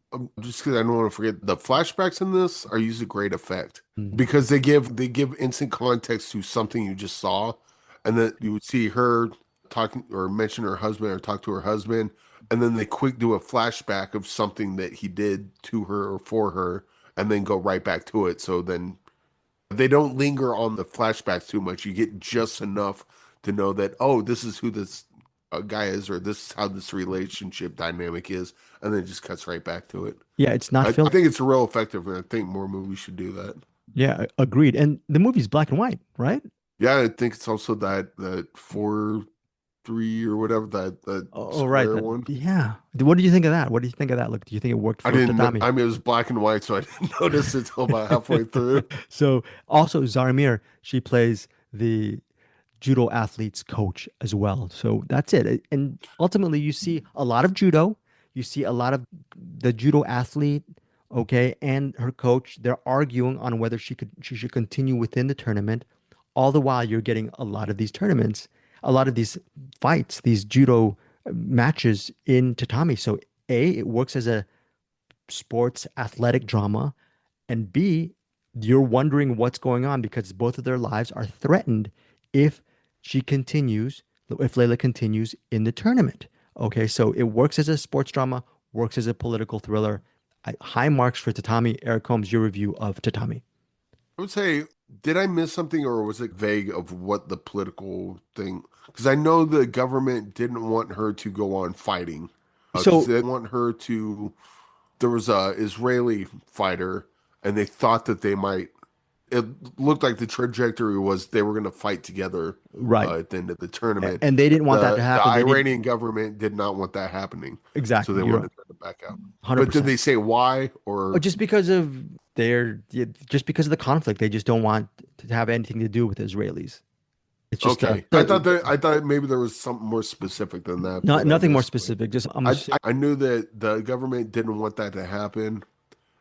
just because I don't want to forget, the flashbacks in this are usually great effect Mm. because they give instant context to something you just saw, and then you would see her talking or mention her husband or talk to her husband, and then they quick do a flashback of something that he did to her or for her, and then go right back to it. So then they don't linger on the flashbacks too much. You get just enough to know that, oh, this is who this guy is, or this is how this relationship dynamic is, and then it just cuts right back to it. Yeah, it's not I filmed. think it's real effective, and I think more movies should do that. Yeah, agreed. And the movie's black and white, right? Yeah, I think it's also that 4:3 or whatever that Oh, right. square one. Yeah. What do you think of that? What do you think of that? Look, do you think it worked I for didn't. Tatami? I mean, it was black and white, so I didn't notice it until about halfway through. So also Zarmir, she plays the judo athlete's coach as well. So that's it. And ultimately you see a lot of judo. You see a lot of the judo athlete, okay, and her coach. They're arguing on whether she should continue within the tournament. All the while you're getting a lot of these tournaments, a lot of these fights, these judo matches in tatami. So A, it works as a sports athletic drama, and B, you're wondering what's going on because both of their lives are threatened if she continues, if Layla continues in the tournament. Okay, so it works as a sports drama, works as a political thriller. High marks for Tatami. Eric Holmes, your review of Tatami. I would say, did I miss something, or was it vague of what the political thing? Because I know the government didn't want her to go on fighting. So, They didn't want her to. There was a Israeli fighter, and they thought that they might. It looked like the trajectory was they were going to fight together right. At the end of the tournament. And they didn't want that to happen. The Iranian government did not want that happening. Exactly. So they wanted her to back out. 100%. But did they say why? Or just because of just because of the conflict, they just don't want to have anything to do with Israelis. It's just okay. I thought maybe there was something more specific than that. Nothing more specific. Just I knew that the government didn't want that to happen,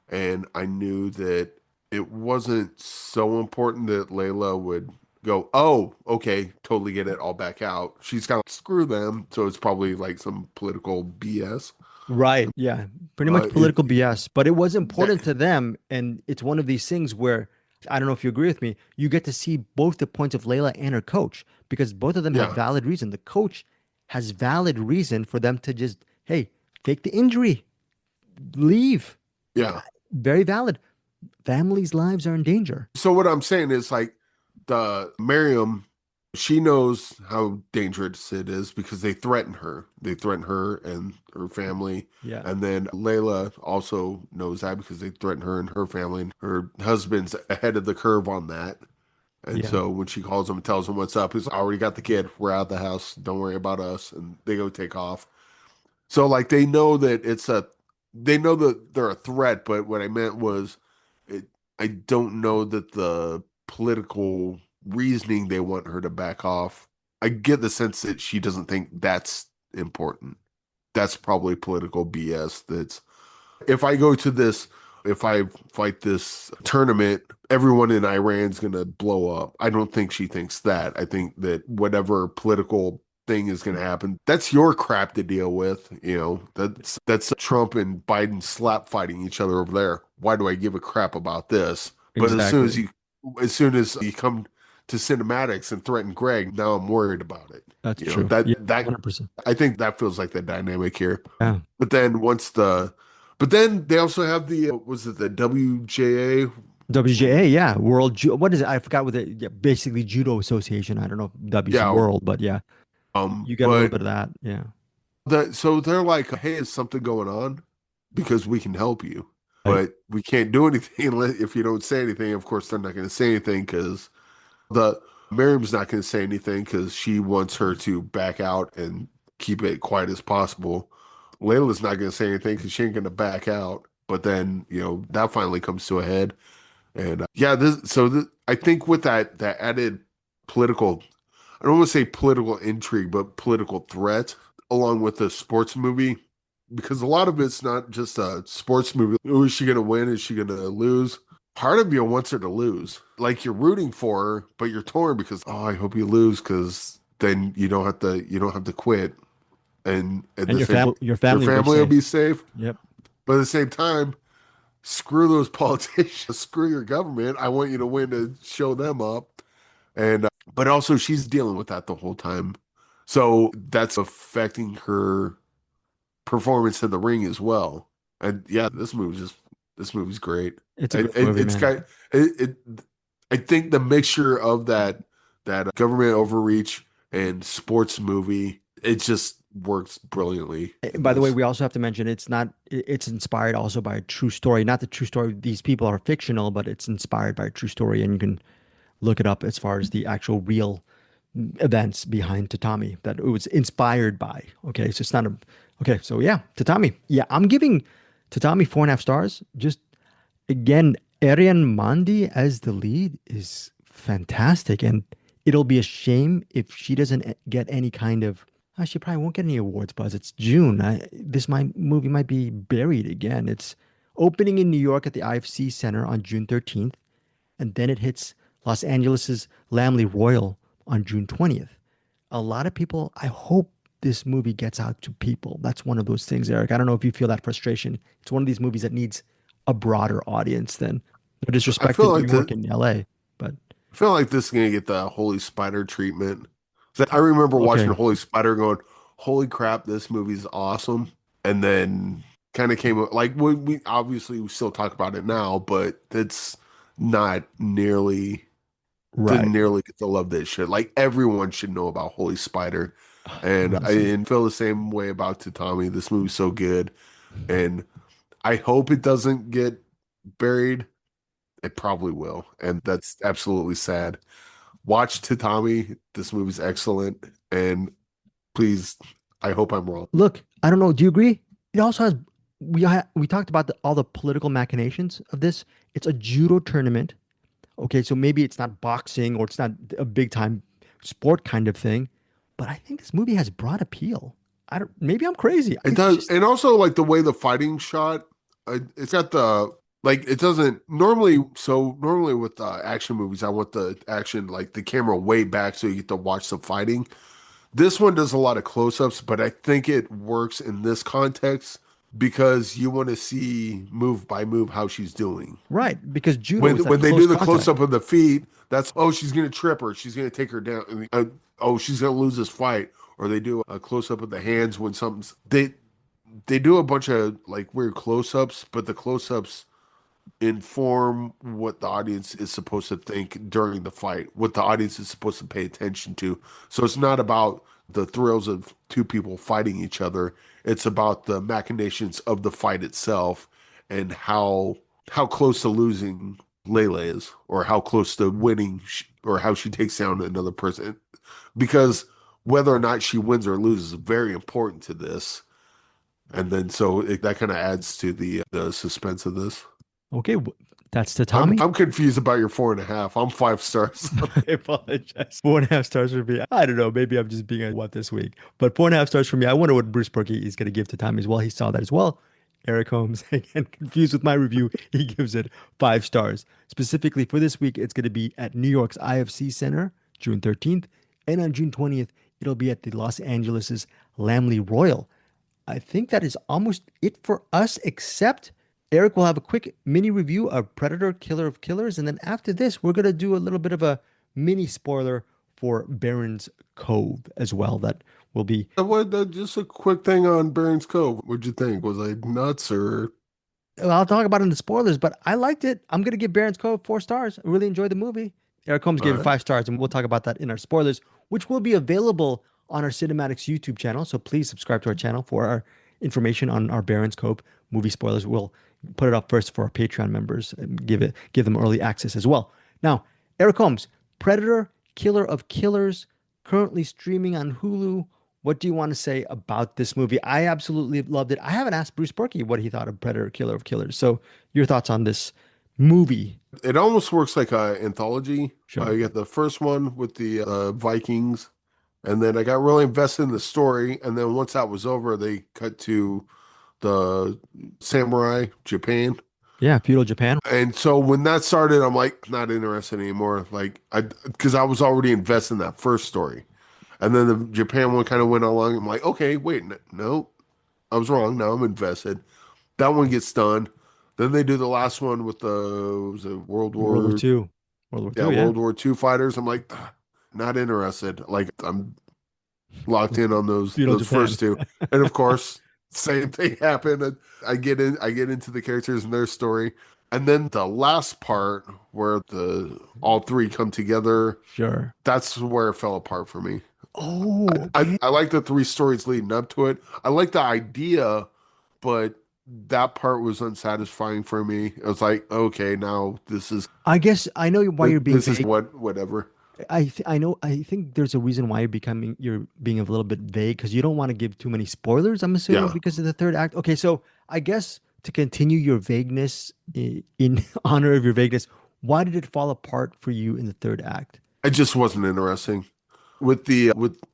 and I knew that it wasn't so important that Layla would go, oh, okay, totally get it, I'll back out. She's kind of screw them, so it's probably like some political BS. Right. Yeah. Pretty much political BS. But it was important to them. And it's one of these things where, I don't know if you agree with me, you get to see both the points of Layla and her coach because both of them have valid reason. The coach has valid reason for them to just, hey, take the injury, leave. Yeah. Very valid. Families' lives are in danger. So what I'm saying is like the Miriam, she knows how dangerous it is because they threaten her. They threaten her and her family. Yeah. And then Layla also knows that because they threaten her and her family. And her husband's ahead of the curve on that. And so when she calls him and tells him what's up, he's already got the kid. We're out of the house. Don't worry about us. And they go take off. So like they know that they know that they're a threat. But what I meant was, I don't know that the political reasoning they want her to back off. I get the sense that she doesn't think that's important. That's probably political BS. That's if I fight this tournament, everyone in Iran's going to blow up. I don't think she thinks that. I think that whatever political thing is going to happen, that's your crap to deal with. That's Trump and Biden slap fighting each other over there. Why do I give a crap about this? But exactly. as soon as you come to CinemAddicts and threaten Greg, now I'm worried about it. That's true. That 100%. I think that feels like the dynamic here. Yeah. But then they also have the was it the WJA? WJA, yeah, what is it? I forgot what basically Judo Association. I don't know if W's World, but yeah. You get a little bit of that, yeah. So they're like, hey, is something going on? Because we can help you. But we can't do anything if you don't say anything. Of course, they're not going to say anything because Miriam's not going to say anything because she wants her to back out and keep it quiet as possible. Layla's not going to say anything because she ain't going to back out. But then, that finally comes to a head. And I think with that added political, I don't want to say political intrigue, but political threat along with the sports movie, because a lot of it's not just a sports movie. Oh, is she going to win? Is she going to lose? Part of you wants her to lose. Like you're rooting for her, but you're torn because, oh, I hope you lose because then you don't have to quit. And your family will be safe. Yep. But at the same time, screw those politicians, screw your government. I want you to win to show them up. And but also she's dealing with that the whole time. So that's affecting her performance in the ring as well. And yeah, this movie's great. It's a great movie, It's man. got it, I think the mixture of that government overreach and sports movie, it just works brilliantly in By the way, this. we also have to mention it's inspired also by a true story. Not the true story. These people are fictional, but it's inspired by a true story, and you can look it up as far as the actual real events behind Tatami that it was inspired by. Okay, so it's not a okay. So yeah, Tatami. Yeah, I'm giving Tatami 4.5 stars. Just again, Arian Mandi as the lead is fantastic, and it'll be a shame if she doesn't get any kind of. She probably won't get any awards buzz. It's June. Movie might be buried again. It's opening in New York at the IFC Center on June 13th, and then it hits Los Angeles's Lamley Royal on June 20th. A lot of people, I hope this movie gets out to people. That's one of those things, Eric. I don't know if you feel that frustration. It's one of these movies that needs a broader audience than no I disrespect to feel New like York and LA. But I feel like this is gonna get the Holy Spider treatment. I remember watching okay, Holy Spider going, "Holy crap, this movie's awesome!" And then kind of came like we obviously we still talk about it now, but it's not nearly right. didn't nearly get the love that it should. Like everyone should know about Holy Spider, and I Honestly. and feel the same way about Tatami. This movie's so good, and I hope it doesn't get buried. It probably will, and that's absolutely sad. Watch Tatami. This movie's excellent, and please, I hope I'm wrong. Look, I don't know. Do you agree? It also has we talked about all the political machinations of this. It's a judo tournament. Okay, so maybe it's not boxing or it's not a big time sport kind of thing, but I think this movie has broad appeal. I don't. Maybe I'm crazy. It It's does, just and also like the way the fighting shot. It's got the like it doesn't normally. So normally with action movies, I want the action like the camera way back so you get to watch the fighting. This one does a lot of close-ups, but I think it works in this context because you want to see move by move how she's doing. right because judo is that When they do close the contact. close-up of the feet, that's oh she's gonna trip her, she's gonna take her down. Oh she's gonna lose this fight, or they do a close-up of the hands when something's they do a bunch of like weird close-ups, but the close-ups inform what the audience is supposed to think during the fight, what the audience is supposed to pay attention to. So it's not about the thrills of two people fighting each other. It's about the machinations of the fight itself and how close to losing Layla is, or how close to winning, or how she takes down another person. Because whether or not she wins or loses is very important to this. And then that kind of adds to the suspense of this. Okay, that's Tatami. I'm confused about your 4.5. I'm 5 stars. I apologize. 4.5 stars for me. I don't know. Maybe I'm just being a what this week. But 4.5 stars for me. I wonder what Bruce Purkey is going to give to Tommy as well. He saw that as well. Eric Holmes, again, confused with my review. He gives it 5 stars. Specifically for this week, it's going to be at New York's IFC Center, June 13th. And on June 20th, it'll be at the Los Angeles's Lamley Royal. I think that is almost it for us, except Eric will have a quick mini review of Predator, Killer of Killers. And then after this, we're going to do a little bit of a mini spoiler for Baron's Cove as well. That will be. Just a quick thing on Barron's Cove. What'd you think? Was I nuts or? Well, I'll talk about it in the spoilers, but I liked it. I'm going to give Baron's Cove 4 stars. I really enjoyed the movie. Eric Holmes All gave it right. 5 stars, and we'll talk about that in our spoilers, which will be available on our CinemAddicts YouTube channel. So please subscribe to our channel for our information on our Baron's Cove movie spoilers. We'll put it up first for our Patreon members and give them early access as well. Now, Eric Holmes, Predator, Killer of Killers, currently streaming on Hulu. What do you want to say about this movie? I absolutely loved it. I haven't asked Bruce Purkey what he thought of Predator, Killer of Killers. So your thoughts on this movie? It almost works like an anthology. Sure. You got the first one with the Vikings, and then I got really invested in the story. And then once that was over, they cut to the samurai Japan. Yeah, feudal Japan. And so when that started, I'm like not interested anymore. Like because I was already invested in that first story. And then the Japan one kind of went along. I'm like, okay, wait, no, I was wrong. Now I'm invested. That one gets done. Then they do the last one with was it World War II. World War II, yeah. World War II fighters. I'm like, not interested. Like I'm locked in on Feudal those Japan. first two. And of course, same thing happened. And I get into the characters and their story. And then the last part where the all three come together, Sure. that's where it fell apart for me. Oh, I, okay. I, I like the three stories leading up to it. I like the idea, but that part was unsatisfying for me. I was like, okay, now I guess I know why you're being this is vague. whatever. I know. I think there's a reason why you're being a little bit vague because you don't want to give too many spoilers. I'm assuming Yeah. because of the third act. Okay, so I guess to continue your vagueness in honor of your vagueness, why did it fall apart for you in the third act? It just wasn't interesting. With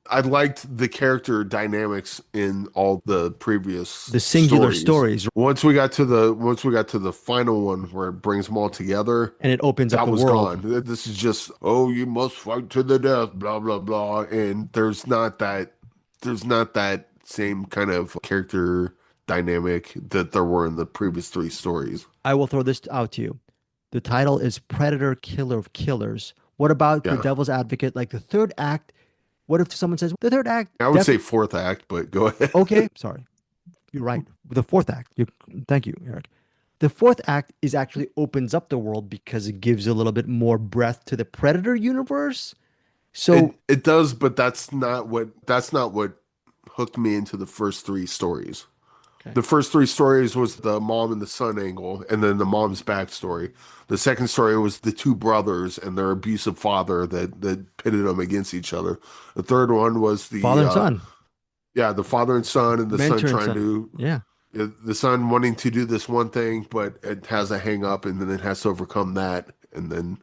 I liked the character dynamics in all the previous The singular stories. stories, Once we got to the final one where it brings them all together, and it opens up that the was world. gone. This is just, oh, you must fight to the death, blah blah blah, and there's not that same kind of character dynamic that there were in the previous three stories. I will throw this out to you. The title is Predator Killer of Killers. What about the Yeah, devil's advocate? Like the third act, what if someone says the third act? I would say fourth act, but go ahead. Okay, sorry. You're right. The fourth act. Thank you, Eric. The fourth act is actually opens up the world because it gives a little bit more breadth to the Predator universe. So It does, but that's not what hooked me into the first three stories. okay. The first three stories was the mom and the son angle, and then the mom's backstory. The second story was the two brothers and their abusive father that pitted them against each other. The third one was Father and son, the father and son, and the son mentor and trying son. to Yeah. the son wanting to do this one thing, but it has a hang up, and then it has to overcome that, and then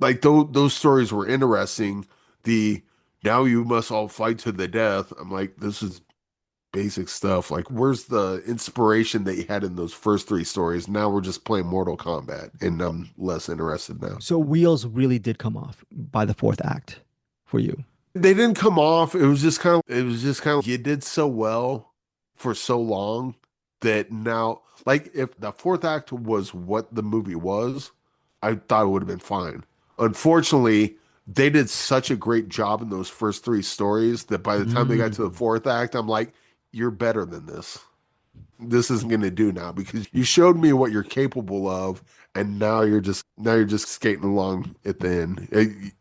like those stories were interesting. The now you must all fight to the death. I'm like, this is basic stuff. Like, where's the inspiration that you had in those first three stories? Now we're just playing Mortal Kombat, and I'm less interested now. So wheels really did come off by the fourth act for you. They didn't come off. It was just kind of you did so well for so long that now, like, if the fourth act was what the movie was, I thought it would have been fine. Unfortunately, they did such a great job in those first three stories that by the time they got to the Mm. fourth act, I'm like, you're better than this. This isn't going to do now because you showed me what you're capable of, and now you're just skating along at the end.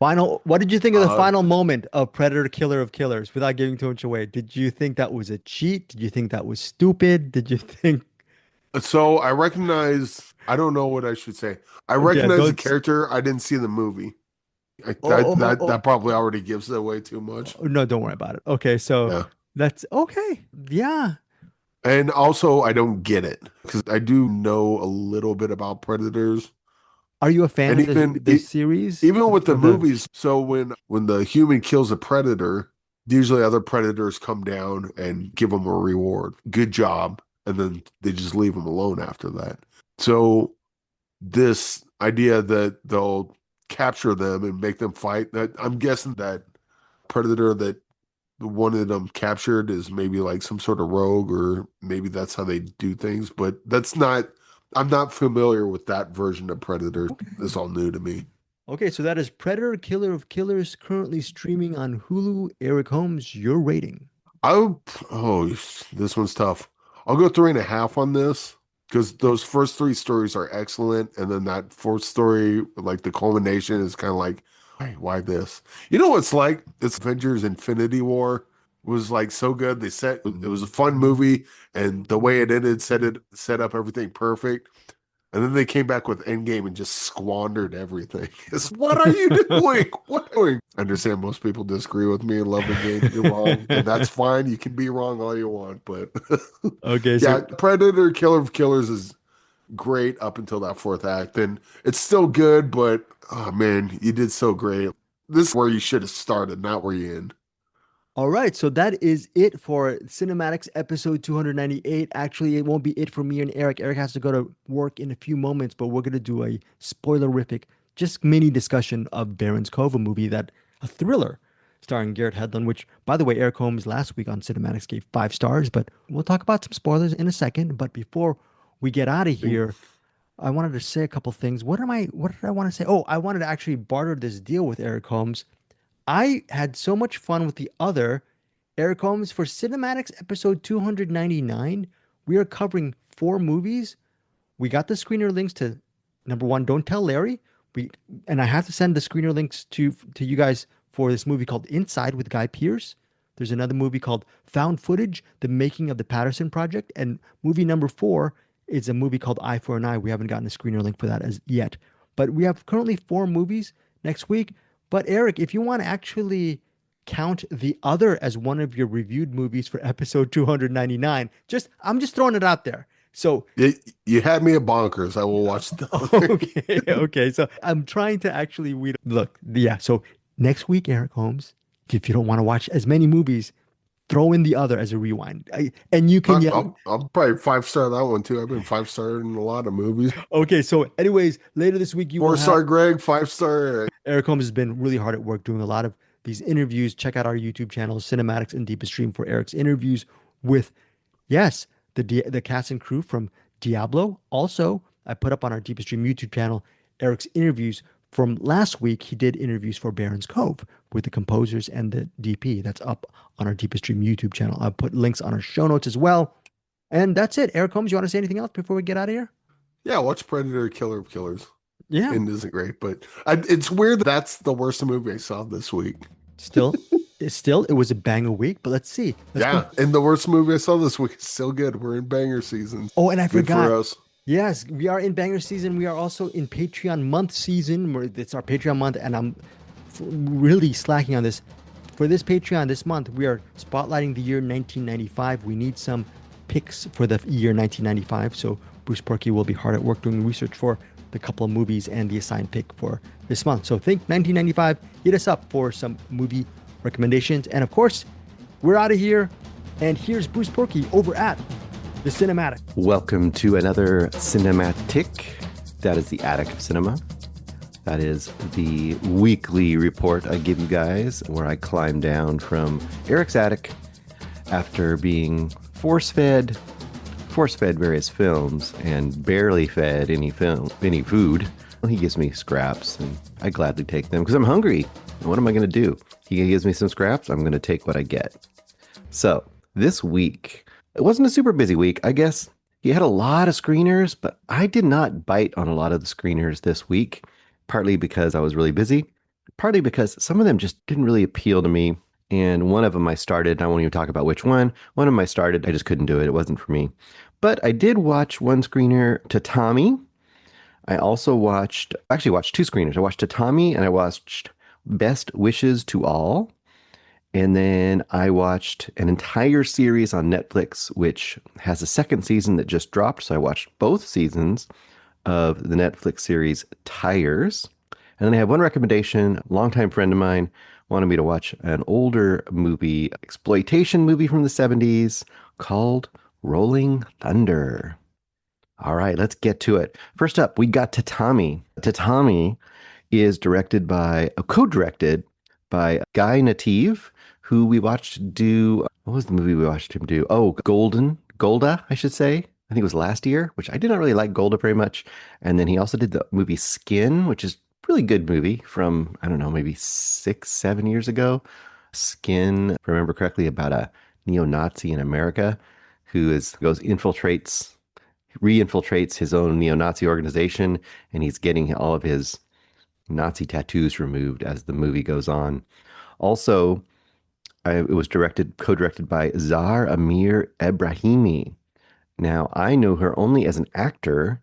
What did you think of the Uh, final moment of Predator Killer of Killers without giving too much away? Did you think that was a cheat? Did you think that was stupid? Did you think so I don't know what I should say. I yeah, recognize the don't character. I didn't see the movie. oh, oh, oh, That probably already gives it away too much. oh, no, don't worry about it. Okay, so Yeah. that's okay. Yeah. And also, I don't get it because I do know a little bit about predators, Are you a fan and of the series? even with the Of the movies. So when the human kills a predator, usually other predators come down and give them a reward. Good job, and then they just leave them alone after that. So this idea that they'll capture them and make them fight, that I'm guessing that predator that one of them captured is maybe like some sort of rogue, or maybe that's how they do things, but I'm not familiar with that version of Predator. Okay. It's all new to me. Okay, so that is Predator Killer of Killers currently streaming on Hulu. Eric Holmes, your rating. Oh, this one's tough. I'll go 3.5 on this because those first three stories are excellent, and then that fourth story, like the culmination, is kind of like, why this? You know what it's like? It's Avengers Infinity War was like so good. It was a fun movie, and the way it ended set up everything perfect. And then they came back with Endgame and just squandered everything. What are you doing? What are you doing? I understand most people disagree with me and love the game. You're wrong, and that's fine. You can be wrong all you want, but Okay, yeah, so Predator Killer of Killers is great up until that fourth act, and it's still good. But oh man, you did so great. This is where you should have started, not where you end. all right, so that is it for Cinematics episode 298. Actually, it won't be it for me and Eric. Eric has to go to work in a few moments, but we're going to do a spoilerific, just mini discussion of Baron's Cove, a thriller. starring Garrett Hedlund, which, by the way, Eric Holmes last week on Cinematics gave 5 stars, but we'll talk about some spoilers in a second. But before we get out of here, I wanted to say a couple things. What did I want to say? Oh, I wanted to actually barter this deal with Eric Holmes. I had so much fun with the other Eric Holmes for Cinematics episode 299. We are covering 4 movies. We got the screener links to number 1, Don't Tell Larry. And I have to send the screener links to you guys for this movie called Inside with Guy Pearce. There's another movie called Found Footage, The Making of the Peterson Project. And movie number 4 is a movie called Eye for an Eye. We haven't gotten a screener link for that as yet. But we have currently 4 movies next week. But Eric, if you want to actually count the other as one of your reviewed movies for episode 299, I'm just throwing it out there. So you had me at bonkers. I will watch the okay. So I'm trying to actually look. Yeah. So next week, Eric Holmes, if you don't want to watch as many movies, throw in the other as a rewind, and you can yell. I'll probably 5-star that one too. I've been 5-star in a lot of movies. Okay. So, anyways, later this week 4-star Greg, 5-star. Eric Holmes has been really hard at work doing a lot of these interviews. Check out our YouTube channel, Cinematics and Deepest Stream, for Eric's interviews with, yes, the cast and crew from Diablo. Also, I put up on our Deepest Stream YouTube channel Eric's interviews from last week. He did interviews for Baron's Cove with the composers and the DP. That's up on our Deepest Stream YouTube channel. I'll put links on our show notes as well. And that's it. Eric Holmes, you want to say anything else before we get out of here? Yeah, watch Predator, Killer of Killers. Yeah. It isn't great, but it's weird that's the worst movie I saw this week. It was a banger week, but let's see. And the worst movie I saw this week is still good. We're in banger season. Oh, and I forgot. For us. Yes, we are in banger season. We are also in Patreon month season. It's our Patreon month, and I'm really slacking on this. For this Patreon this month, we are spotlighting the year 1995. We need some picks for the year 1995, so Bruce Purkey will be hard at work doing research for the couple of movies and the assigned pick for this month. So think 1995. Hit us up for some movie recommendations. And of course, we're out of here. And here's Bruce Purkey over at the Cinematic. Welcome to another Cinem-Attic. That is the attic of cinema. That is the weekly report I give you guys, where I climb down from Eric's attic after being force-fed various films and barely fed any food. He gives me scraps, and I gladly take them because I'm hungry. And what am I going to do? He gives me some scraps. I'm going to take what I get. So this week, it wasn't a super busy week. I guess he had a lot of screeners, but I did not bite on a lot of the screeners this week, partly because I was really busy, partly because some of them just didn't really appeal to me. And one of them I started, I won't even talk about which one. One of them I started, I just couldn't do it. It wasn't for me. But I did watch one screener, Tatami. I also watched 2 screeners. I watched Tatami and I watched Best Wishes to All. And then I watched an entire series on Netflix, which has a 2nd season that just dropped. So I watched both seasons of the Netflix series Tires. And then I have one recommendation. A longtime friend of mine wanted me to watch an older movie, exploitation movie from the 70s called Rolling Thunder. All right, let's get to it. First up, we got Tatami. Tatami is co-directed by Guy Nativ, who we watched do, what was the movie we watched him do? Oh, Golda, I should say. I think it was last year, which I did not really like Golda very much. And then he also did the movie Skin, which is a really good movie from, I don't know, maybe 6-7 years ago. Skin, if I remember correctly, about a neo-Nazi in America who re-infiltrates his own neo-Nazi organization, and he's getting all of his Nazi tattoos removed as the movie goes on. Also, it was co-directed by Zahar Amir Ebrahimi. Now, I know her only as an actor,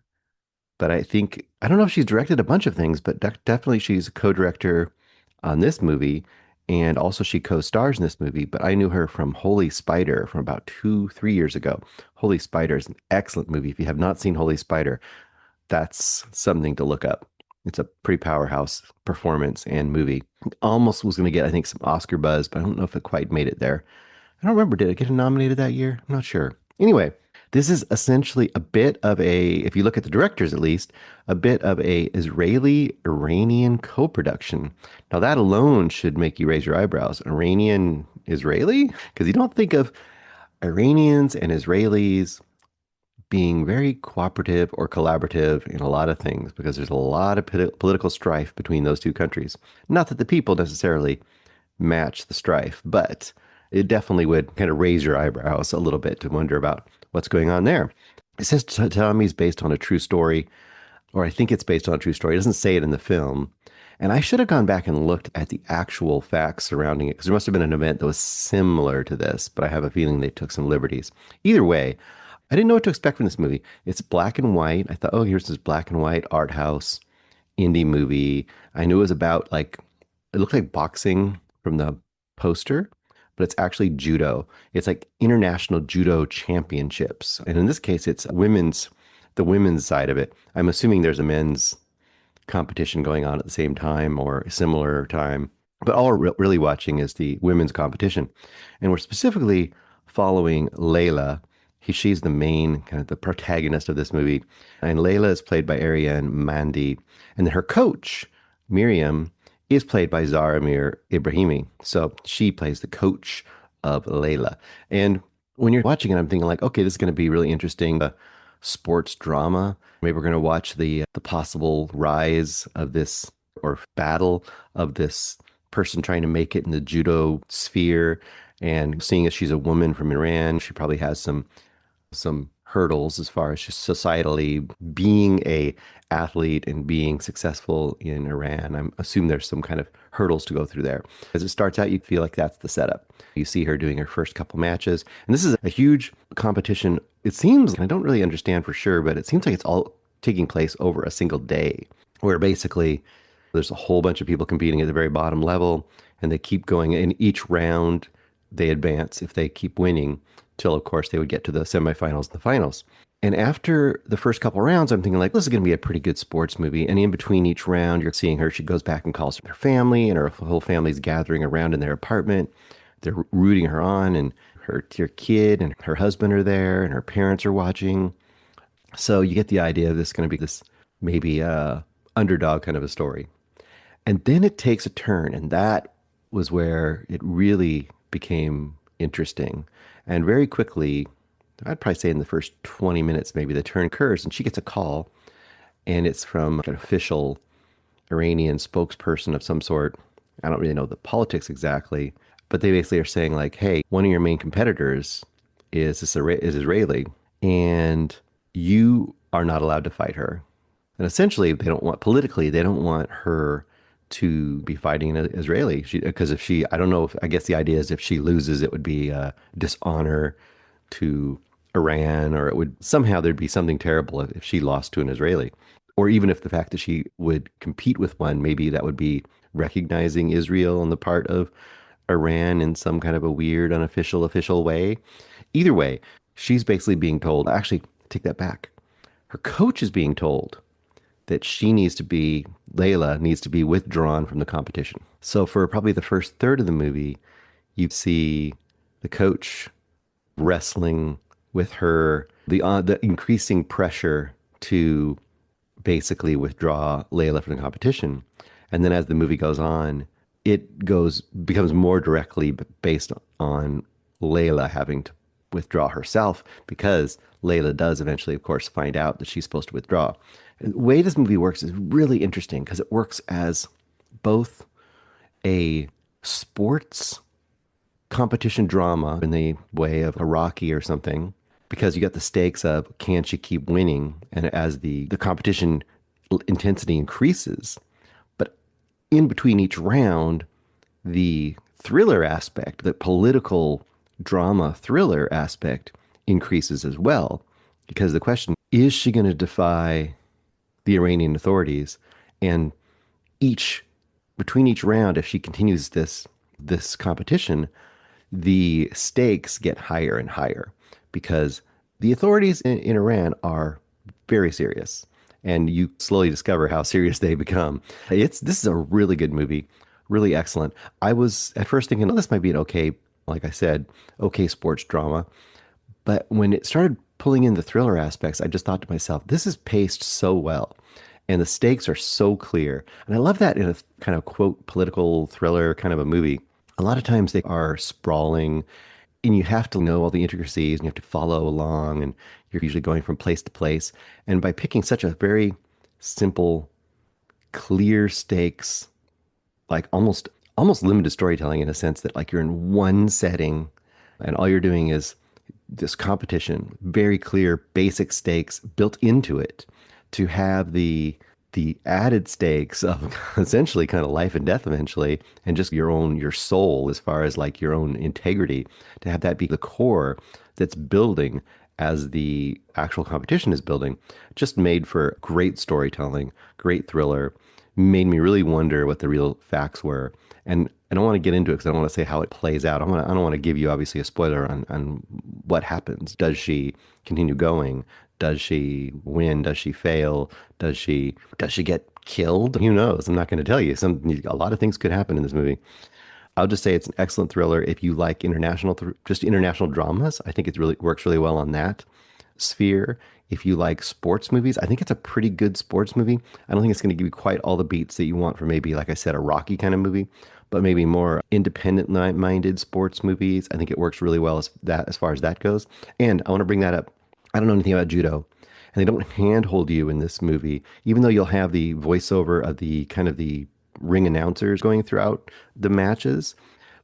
but I don't know if she's directed a bunch of things, but definitely she's a co-director on this movie, and also she co-stars in this movie. But I knew her from Holy Spider from about 2-3 years ago. Holy Spider is an excellent movie. If you have not seen Holy Spider, that's something to look up. It's a pretty powerhouse performance and movie. Almost was going to get, I think, some Oscar buzz, but I don't know if it quite made it there. I don't remember. Did it get nominated that year? I'm not sure. Anyway, This is essentially a bit of a, if you look at the directors at least, a bit of a Israeli-Iranian co-production. Now that alone should make you raise your eyebrows. Iranian-Israeli? Because you don't think of Iranians and Israelis being very cooperative or collaborative in a lot of things because there's a lot of political strife between those two countries. Not that the people necessarily match the strife, but it definitely would kind of raise your eyebrows a little bit to wonder about what's going on there. It says Tatami is based on a true story, or I think it's based on a true story. It doesn't say it in the film. And I should have gone back and looked at the actual facts surrounding it because there must have been an event that was similar to this, but I have a feeling they took some liberties. Either way, I didn't know what to expect from this movie. It's black and white. I thought, oh, here's this black and white art house indie movie. I knew it was about like, it looked like boxing from the poster, but it's actually judo. It's like international judo championships. And in this case, it's the women's side of it. I'm assuming there's a men's competition going on at the same time or a similar time. But all we're really watching is the women's competition. And we're specifically following Layla. She's the main, kind of the protagonist of this movie. And Layla is played by Ariane Mandi. And then her coach, Miriam, is played by Zaramir Ibrahimi. So she plays the coach of Layla. And when you're watching it, I'm thinking like, okay, this is going to be really interesting. Sports drama. Maybe we're going to watch the possible rise of this or battle of this person trying to make it in the judo sphere. And seeing as she's a woman from Iran, she probably has some hurdles as far as just societally being a athlete and being successful in Iran. I assume there's some kind of hurdles to go through there. As it starts out, you feel like that's the setup. You see her doing her first couple matches. And this is a huge competition. It seems, I don't really understand for sure, but it seems like it's all taking place over a single day, where basically there's a whole bunch of people competing at the very bottom level, and they keep going. In each round, they advance if they keep winning, till of course they would get to the semifinals and the finals. And after the first couple rounds, I'm thinking like, this is going to be a pretty good sports movie. And in between each round, you're seeing her, she goes back and calls her family, and her whole family's gathering around in their apartment. They're rooting her on, and her kid and her husband are there, and her parents are watching. So you get the idea of this going to be this maybe underdog kind of a story. And then it takes a turn, and that was where it really became interesting. And very quickly, I'd probably say in the first 20 minutes, maybe the turn occurs, and she gets a call, and it's from an official Iranian spokesperson of some sort. I don't really know the politics exactly, but they basically are saying like, hey, one of your main competitors is Israeli, and you are not allowed to fight her. And essentially, they don't want her to be fighting an Israeli. Because I guess the idea is if she loses, it would be dishonor to Iran, or it would somehow there'd be something terrible if she lost to an Israeli. Or even if the fact that she would compete with one, maybe that would be recognizing Israel on the part of Iran in some kind of a weird, unofficial, official way. Either way, she's basically being told, actually, take that back. Her coach is being told that Layla needs to be withdrawn from the competition. So for probably the first third of the movie, you see the coach wrestling with her, the increasing pressure to basically withdraw Layla from the competition. And then as the movie goes on, it becomes more directly based on Layla having to withdraw herself, because Layla does eventually, of course, find out that she's supposed to withdraw. And the way this movie works is really interesting because it works as both a sports competition drama in the way of a Rocky or something, because you got the stakes of can she keep winning, and as the competition intensity increases. But in between each round, the thriller aspect, the political drama thriller aspect increases as well, because the question is she going to defy the Iranian authorities? And between each round, if she continues this competition, the stakes get higher and higher, because the authorities in Iran are very serious, and you slowly discover how serious they become. This is a really good movie, really excellent. I was at first thinking, oh, this might be an okay, like I said, okay sports drama. But when it started pulling in the thriller aspects, I just thought to myself, this is paced so well. And the stakes are so clear. And I love that in a kind of quote political thriller kind of a movie. A lot of times they are sprawling and you have to know all the intricacies and you have to follow along and you're usually going from place to place. And by picking such a very simple, clear stakes, like almost limited storytelling in a sense that like you're in one setting and all you're doing is this competition, very clear basic stakes built into it to have the added stakes of essentially kind of life and death eventually, and just your soul as far as like your own integrity, to have that be the core that's building as the actual competition is building, just made for great storytelling, great thriller, made me really wonder what the real facts were. And I don't want to get into it because I don't want to say how it plays out. I don't want to give you obviously a spoiler on what happens. Does she continue going? Does she win? Does she fail? Does she get killed? Who knows? I'm not going to tell you. A lot of things could happen in this movie. I'll just say it's an excellent thriller if you like just international dramas. I think it really works really well on that sphere. If you like sports movies, I think it's a pretty good sports movie. I don't think it's going to give you quite all the beats that you want for maybe, like I said, a Rocky kind of movie, but maybe more independent-minded sports movies. I think it works really well as far as that goes. And I want to bring that up. I don't know anything about judo, and they don't handhold you in this movie, even though you'll have the voiceover of the kind of the ring announcers going throughout the matches.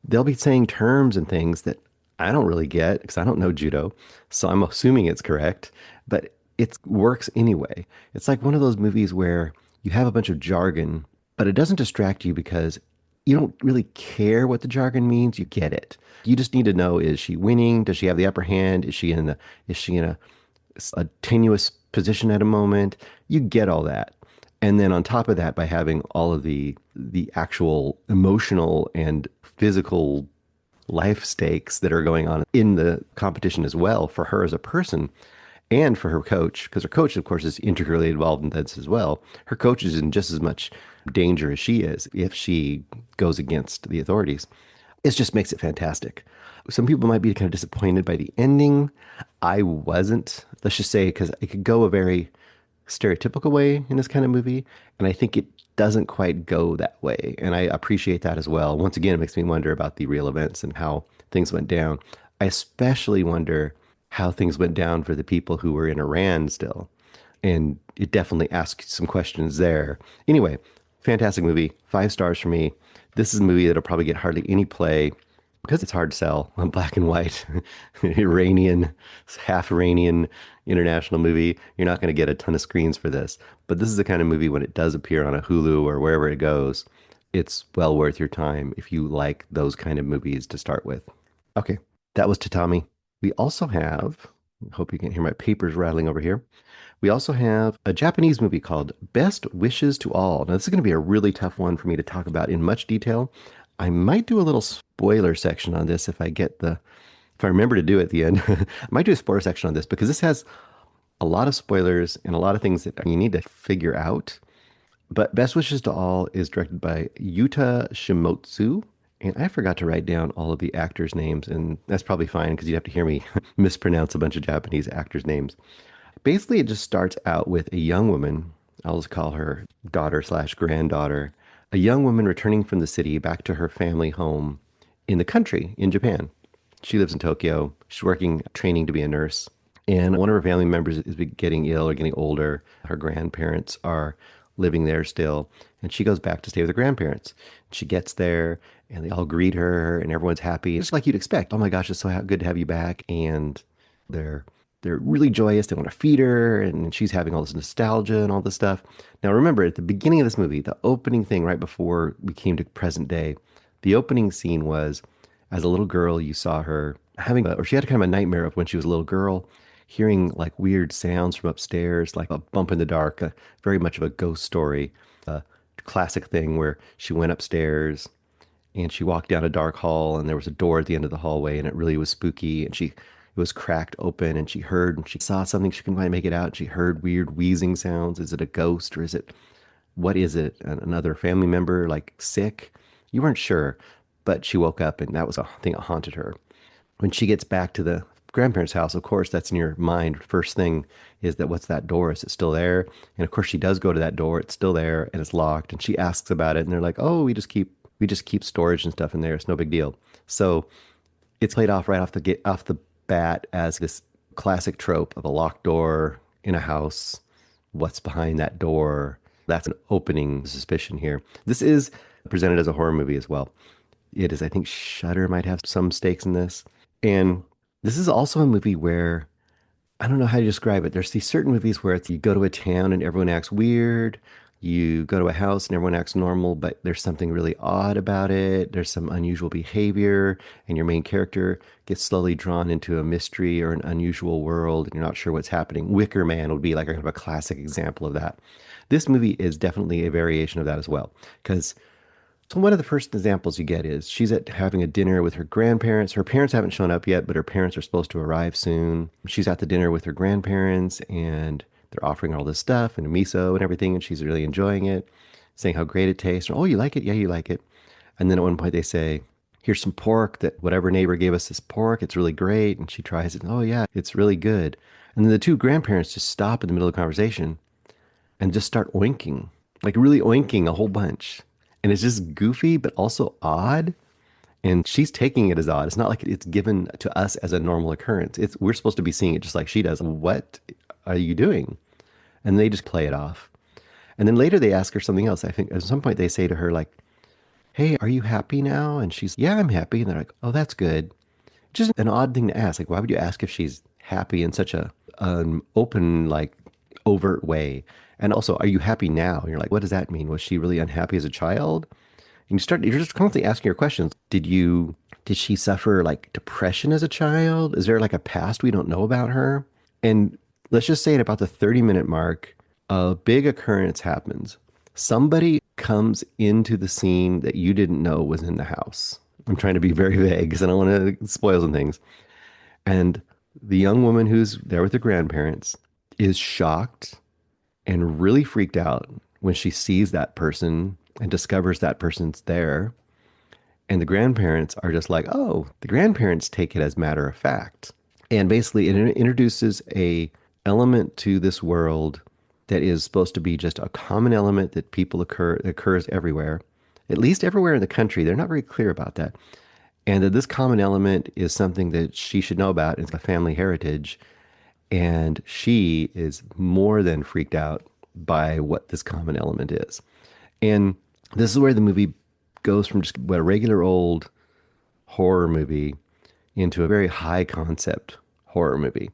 They'll be saying terms and things that I don't really get because I don't know judo, so I'm assuming it's correct, but it works anyway. It's like one of those movies where you have a bunch of jargon, but it doesn't distract you because you don't really care what the jargon means. You get it. You just need to know, is she winning? Does she have the upper hand? Is she in a tenuous position at a moment? You get all that. And then on top of that, by having all of the actual emotional and physical life stakes that are going on in the competition as well for her as a person and for her coach, because her coach, of course, is integrally involved in this as well. Her coach is in just as much danger as she is if she goes against the authorities. It just makes it fantastic. Some people might be kind of disappointed by the ending. I wasn't, let's just say, because it could go a very stereotypical way in this kind of movie, and I think it doesn't quite go that way, and I appreciate that as well. Once again, it makes me wonder about the real events and how things went down. I especially wonder how things went down for the people who were in Iran still, and it definitely asks some questions there. Anyway, fantastic movie, 5 stars for me. This is a movie that'll probably get hardly any play because it's hard to sell on black and white, half Iranian international movie. You're not going to get a ton of screens for this. But this is the kind of movie when it does appear on a Hulu or wherever it goes, it's well worth your time if you like those kind of movies to start with. Okay, that was Tatami. We also have, I hope you can hear my papers rattling over here. We also have a Japanese movie called Best Wishes to All. Now, this is going to be a really tough one for me to talk about in much detail. I might do a little spoiler section on this if I remember to do it at the end. I might do a spoiler section on this because this has a lot of spoilers and a lot of things that you need to figure out. But Best Wishes to All is directed by Yuta Shimotsu. And I forgot to write down all of the actors' names, and that's probably fine because you'd have to hear me mispronounce a bunch of Japanese actors' names. Basically, it just starts out with a young woman, I'll just call her daughter/granddaughter, a young woman returning from the city back to her family home in the country in Japan. She lives in Tokyo. She's training to be a nurse. And one of her family members is getting ill or getting older. Her grandparents are living there still. And she goes back to stay with her grandparents. She gets there and they all greet her and everyone's happy. It's like you'd expect. Oh my gosh, it's so good to have you back. And they're really joyous. They want to feed her, and she's having all this nostalgia and all this stuff. Now, remember, at the beginning of this movie, the opening thing right before we came to present day, the opening scene was, as a little girl, you saw her she had kind of a nightmare of when she was a little girl, hearing like weird sounds from upstairs, like a bump in the dark, very much of a ghost story, a classic thing where she went upstairs and she walked down a dark hall and there was a door at the end of the hallway and it really was spooky, and it was cracked open and she saw something. She couldn't quite make it out. She heard weird wheezing sounds. Is it a ghost or what is it? Another family member, like sick? You weren't sure, but she woke up and that was a thing that haunted her. When she gets back to the grandparents' house, of course, that's in your mind. First thing is that what's that door? Is it still there? And of course, she does go to that door. It's still there and it's locked. And she asks about it, and they're like, "Oh, we just keep storage and stuff in there. It's no big deal." So it's played off right off the bat as this classic trope of a locked door in a house. What's behind that door? That's an opening suspicion here. This is presented as a horror movie as well. It is, I think, Shudder might have some stakes in this. And this is also a movie where, I don't know how to describe it. There's these certain movies where you go to a town and everyone acts weird. You go to a house and everyone acts normal, but there's something really odd about it. There's some unusual behavior, and your main character gets slowly drawn into a mystery or an unusual world, and you're not sure what's happening. Wicker Man would be like kind of a classic example of that. This movie is definitely a variation of that as well, because so one of the first examples you get is she's having a dinner with her grandparents. Her parents haven't shown up yet, but her parents are supposed to arrive soon. She's at the dinner with her grandparents, and they're offering all this stuff and miso and everything, and she's really enjoying it, saying how great it tastes. Oh, you like it? Yeah, you like it. And then at one point they say, "Here's some pork that whatever neighbor gave us this pork. It's really great." And she tries it. "Oh, yeah, it's really good." And then the two grandparents just stop in the middle of the conversation and just start oinking, like really oinking a whole bunch. And it's just goofy, but also odd. And she's taking it as odd. It's not like it's given to us as a normal occurrence. We're supposed to be seeing it just like she does. What are you doing? And they just play it off. And then later they ask her something else. I think at some point they say to her, like, "Hey, are you happy now?" And she's, "Yeah, I'm happy." And they're like, "Oh, that's good." Just an odd thing to ask. Like, why would you ask if she's happy in such an open, like, overt way? And also, "Are you happy now?" And you're like, what does that mean? Was she really unhappy as a child? And you're just constantly asking her questions. Did she suffer like depression as a child? Is there like a past we don't know about her? And let's just say at about the 30-minute mark, a big occurrence happens. Somebody comes into the scene that you didn't know was in the house. I'm trying to be very vague because I don't want to spoil some things. And the young woman who's there with her grandparents is shocked and really freaked out when she sees that person and discovers that person's there. And the grandparents are just like, oh, the grandparents take it as matter of fact. And basically it introduces a element to this world that is supposed to be just a common element that occurs everywhere, at least everywhere in the country. They're not very clear about that. And that this common element is something that she should know about. It's a family heritage. And she is more than freaked out by what this common element is. And this is where the movie goes from just a regular old horror movie into a very high concept horror movie,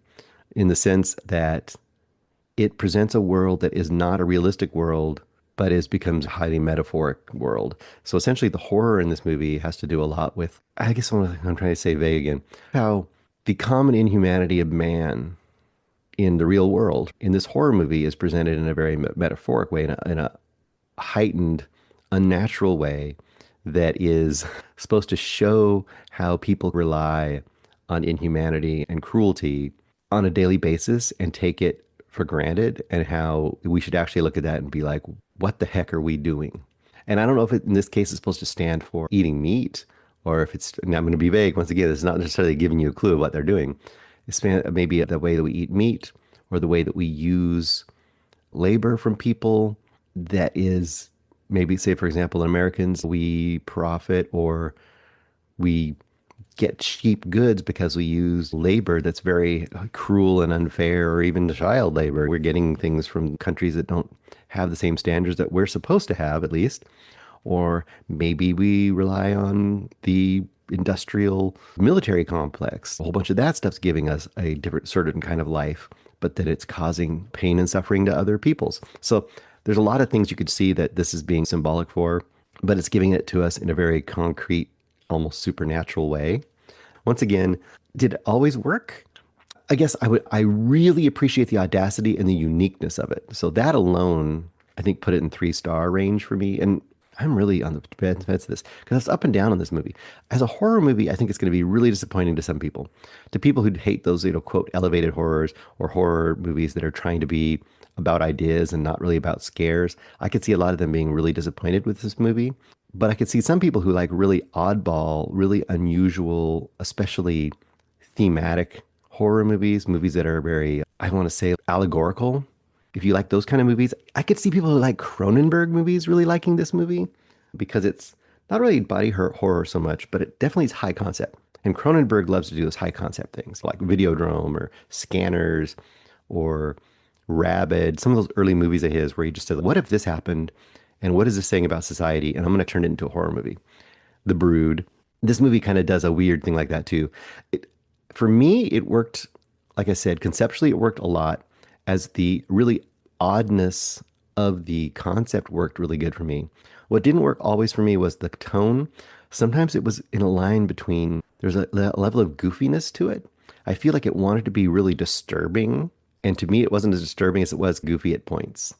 in the sense that it presents a world that is not a realistic world, but becomes a highly metaphoric world. So essentially the horror in this movie has to do a lot with, I guess I'm trying to say vague again, how the common inhumanity of man in the real world in this horror movie is presented in a very metaphoric way, in a heightened, unnatural way that is supposed to show how people rely on inhumanity and cruelty on a daily basis and take it for granted, and how we should actually look at that and be like, what the heck are we doing? And I don't know if it, in this case, is supposed to stand for eating meat, or if it's, and I'm going to be vague once again, it's not necessarily giving you a clue of what they're doing. It's maybe the way that we eat meat, or the way that we use labor from people that is maybe, say, for example, in Americans, we profit or we get cheap goods because we use labor that's very cruel and unfair, or even child labor. We're getting things from countries that don't have the same standards that we're supposed to have, at least. Or maybe we rely on the industrial military complex. A whole bunch of that stuff's giving us a different certain kind of life, but that it's causing pain and suffering to other peoples. So there's a lot of things you could see that this is being symbolic for, but it's giving it to us in a very concrete, almost supernatural way. Once again, did it always work? I guess I really appreciate the audacity and the uniqueness of it. So that alone, I think, put it in 3-star range for me. And I'm really on the fence of this, because it's up and down on this movie. As a horror movie, I think it's going to be really disappointing to some people. To people who hate those, quote, elevated horrors, or horror movies that are trying to be about ideas and not really about scares, I could see a lot of them being really disappointed with this movie. But I could see some people who like really oddball, really unusual, especially thematic horror movies, movies that are very, I want to say, allegorical. If you like those kind of movies, I could see people who like Cronenberg movies really liking this movie because it's not really body horror so much, but it definitely is high concept. And Cronenberg loves to do those high concept things like Videodrome or Scanners or Rabid, some of those early movies of his where he just said, what if this happened? And what is this saying about society? And I'm going to turn it into a horror movie. The Brood. This movie kind of does a weird thing like that too. For me, it worked, like I said, conceptually it worked a lot as the really oddness of the concept worked really good for me. What didn't work always for me was the tone. Sometimes it was in a line between, there's a level of goofiness to it. I feel like it wanted to be really disturbing. And to me, it wasn't as disturbing as it was goofy at points.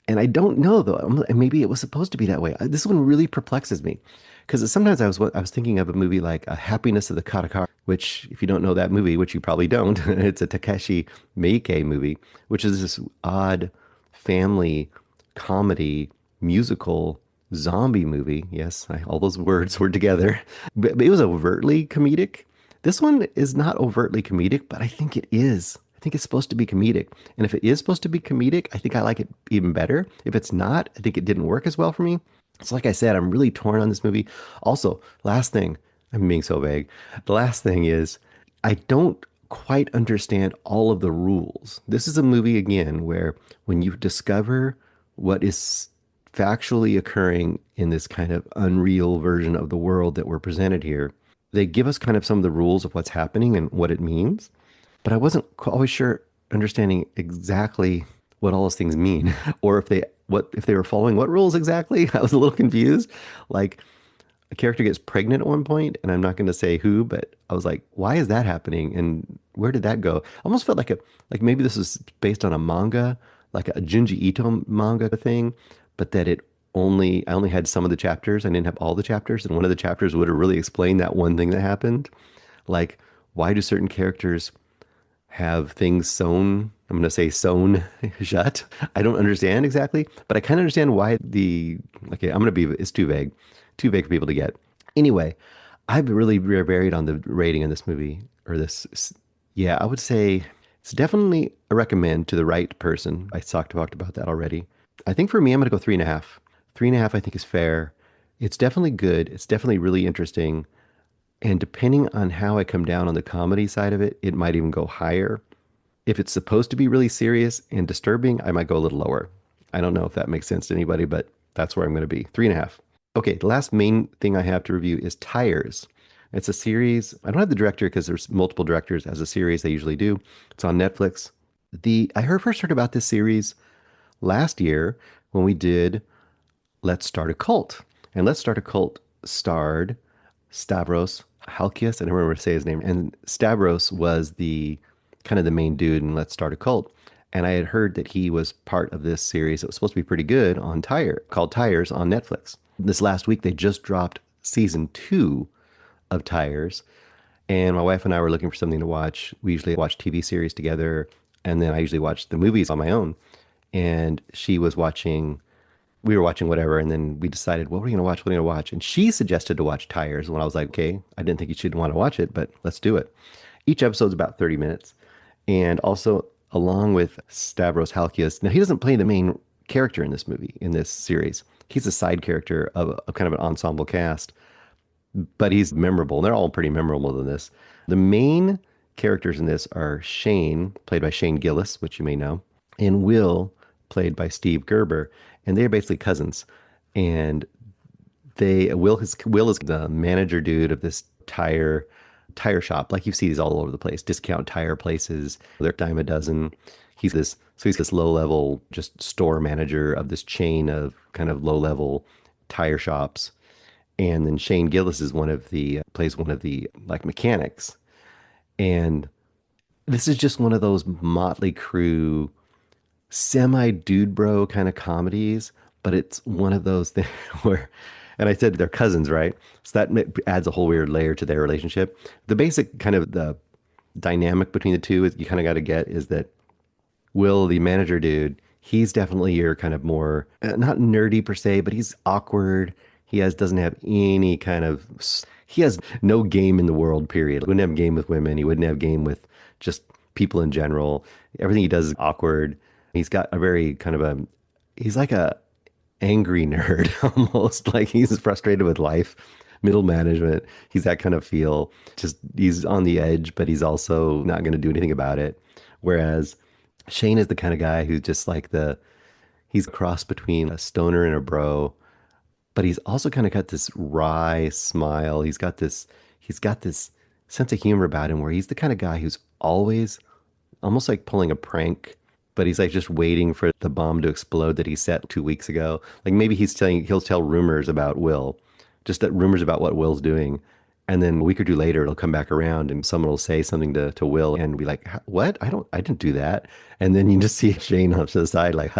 And I don't know though, maybe it was supposed to be that way. This one really perplexes me because sometimes I was thinking of a movie like A Happiness of the Katakara, which if you don't know that movie, which you probably don't, it's a Takashi Miike movie, which is this odd family comedy musical zombie movie. Yes, all those words were together, but it was overtly comedic. This one is not overtly comedic, but I think it is. I think it's supposed to be comedic. And if it is supposed to be comedic, I think I like it even better. If it's not, I think it didn't work as well for me. So like I said, I'm really torn on this movie. Also, last thing, I'm being so vague. The last thing is I don't quite understand all of the rules. This is a movie, again, where when you discover what is factually occurring in this kind of unreal version of the world that we're presented here, they give us kind of some of the rules of what's happening and what it means. But I wasn't always sure understanding exactly what all those things mean, or if they were following what rules exactly. I was a little confused. Like a character gets pregnant at one point, and I'm not going to say who, but I was like, why is that happening? And where did that go? I almost felt like maybe this was based on a manga, like a Junji Ito manga thing, but that I only had some of the chapters. I didn't have all the chapters, and one of the chapters would have really explained that one thing that happened. Like, why do certain characters have things sewn? I'm going to say sewn shut. I don't understand exactly, but I kind of understand why it's too vague for people to get. Anyway, I've really varied on the rating on this movie Yeah, I would say it's definitely a recommend to the right person. I talked about that already. I think for me, I'm going to go 3.5. 3.5, I think is fair. It's definitely good. It's definitely really interesting. And depending on how I come down on the comedy side of it, it might even go higher. If it's supposed to be really serious and disturbing, I might go a little lower. I don't know if that makes sense to anybody, but that's where I'm going to be. 3.5. Okay, the last main thing I have to review is Tires. It's a series. I don't have the director because there's multiple directors as a series. They usually do. It's on Netflix. I first heard about this series last year when we did Let's Start a Cult. And Let's Start a Cult starred Stavros Halkias, I don't remember to say his name. And Stavros was the kind of the main dude in Let's Start a Cult. And I had heard that he was part of this series that was supposed to be pretty good called Tires on Netflix. This last week, they just dropped season 2 of Tires. And my wife and I were looking for something to watch. We usually watch TV series together. And then I usually watch the movies on my own. And we were watching whatever, and then we decided, what are we going to watch? And she suggested to watch Tires, when I was like, okay, I didn't think you should want to watch it, but let's do it. Each episode's about 30 minutes. And also, along with Stavros Halkias, now he doesn't play the main character in this series. He's a side character of kind of an ensemble cast, but he's memorable. They're all pretty memorable in this. The main characters in this are Shane, played by Shane Gillis, which you may know, and Will, played by Steve Gerber. And they're basically cousins. And Will is the manager dude of this tire shop. Like you see these all over the place, discount tire places. They're a dime a dozen. He's this low level just store manager of this chain of kind of low level tire shops. And then Shane Gillis is plays one of the like mechanics. And this is just one of those motley crew semi dude bro kind of comedies, but it's one of those things where, and I said they're cousins, right? So that adds a whole weird layer to their relationship. The basic kind of the dynamic between the two you kind of got to get is that Will, the manager dude, he's definitely your kind of more, not nerdy per se, but he's awkward. Doesn't have any kind of, he has no game in the world, period. He wouldn't have game with women. He wouldn't have game with just people in general. Everything he does is awkward. He's got a very kind of he's like a angry nerd almost. Like he's frustrated with life, middle management. He's that kind of feel. Just he's on the edge, but he's also not going to do anything about it. Whereas Shane is the kind of guy who's just like he's a cross between a stoner and a bro, but he's also kind of got this wry smile. He's got this sense of humor about him where he's the kind of guy who's always almost like pulling a prank, but he's like just waiting for the bomb to explode that he set 2 weeks ago. Like maybe he'll tell rumors about Will, just that rumors about what Will's doing. And then a week or two later, it'll come back around and someone will say something to Will and be like, what? I didn't do that. And then you just see Shane off to the side like,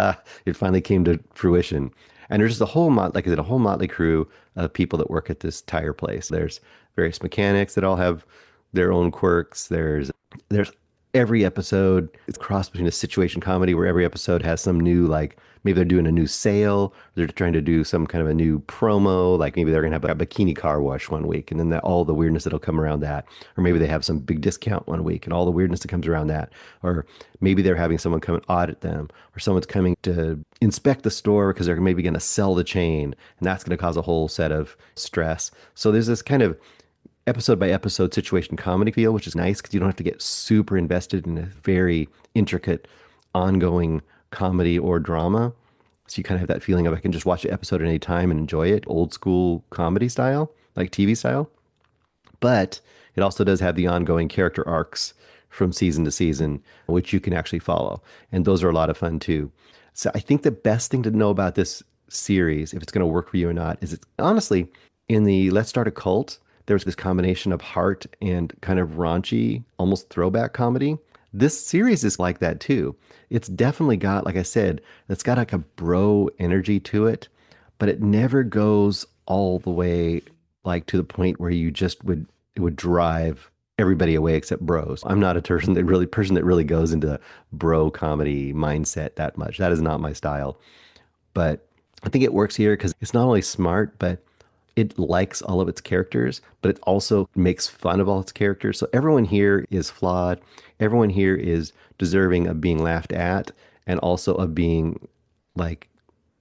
it finally came to fruition. And there's just like I said, a whole motley crew of people that work at this tire place. There's various mechanics that all have their own quirks. There's every episode, it's crossed between a situation comedy where every episode has some new, like maybe they're doing a new sale, they're trying to do some kind of a new promo, like maybe they're going to have a bikini car wash one week and then all the weirdness that'll come around that. Or maybe they have some big discount one week and all the weirdness that comes around that. Or maybe they're having someone come and audit them, or someone's coming to inspect the store because they're maybe going to sell the chain, and that's going to cause a whole set of stress. So there's this kind of episode by episode situation comedy feel, which is nice because you don't have to get super invested in a very intricate ongoing comedy or drama. So you kind of have that feeling of I can just watch an episode at any time and enjoy it, old school comedy style, like TV style. But it also does have the ongoing character arcs from season to season, which you can actually follow. And those are a lot of fun too. So I think the best thing to know about this series, if it's going to work for you or not, is it's honestly in the Let's Start a Cult, there's this combination of heart and kind of raunchy, almost throwback comedy. This series is like that too. It's definitely got, like I said, it's got like a bro energy to it, but it never goes all the way like to the point where you just it would drive everybody away except bros. I'm not a person that really goes into bro comedy mindset that much. That is not my style. But I think it works here because it's not only smart, but it likes all of its characters, but it also makes fun of all its characters. So everyone here is flawed. Everyone here is deserving of being laughed at and also of being like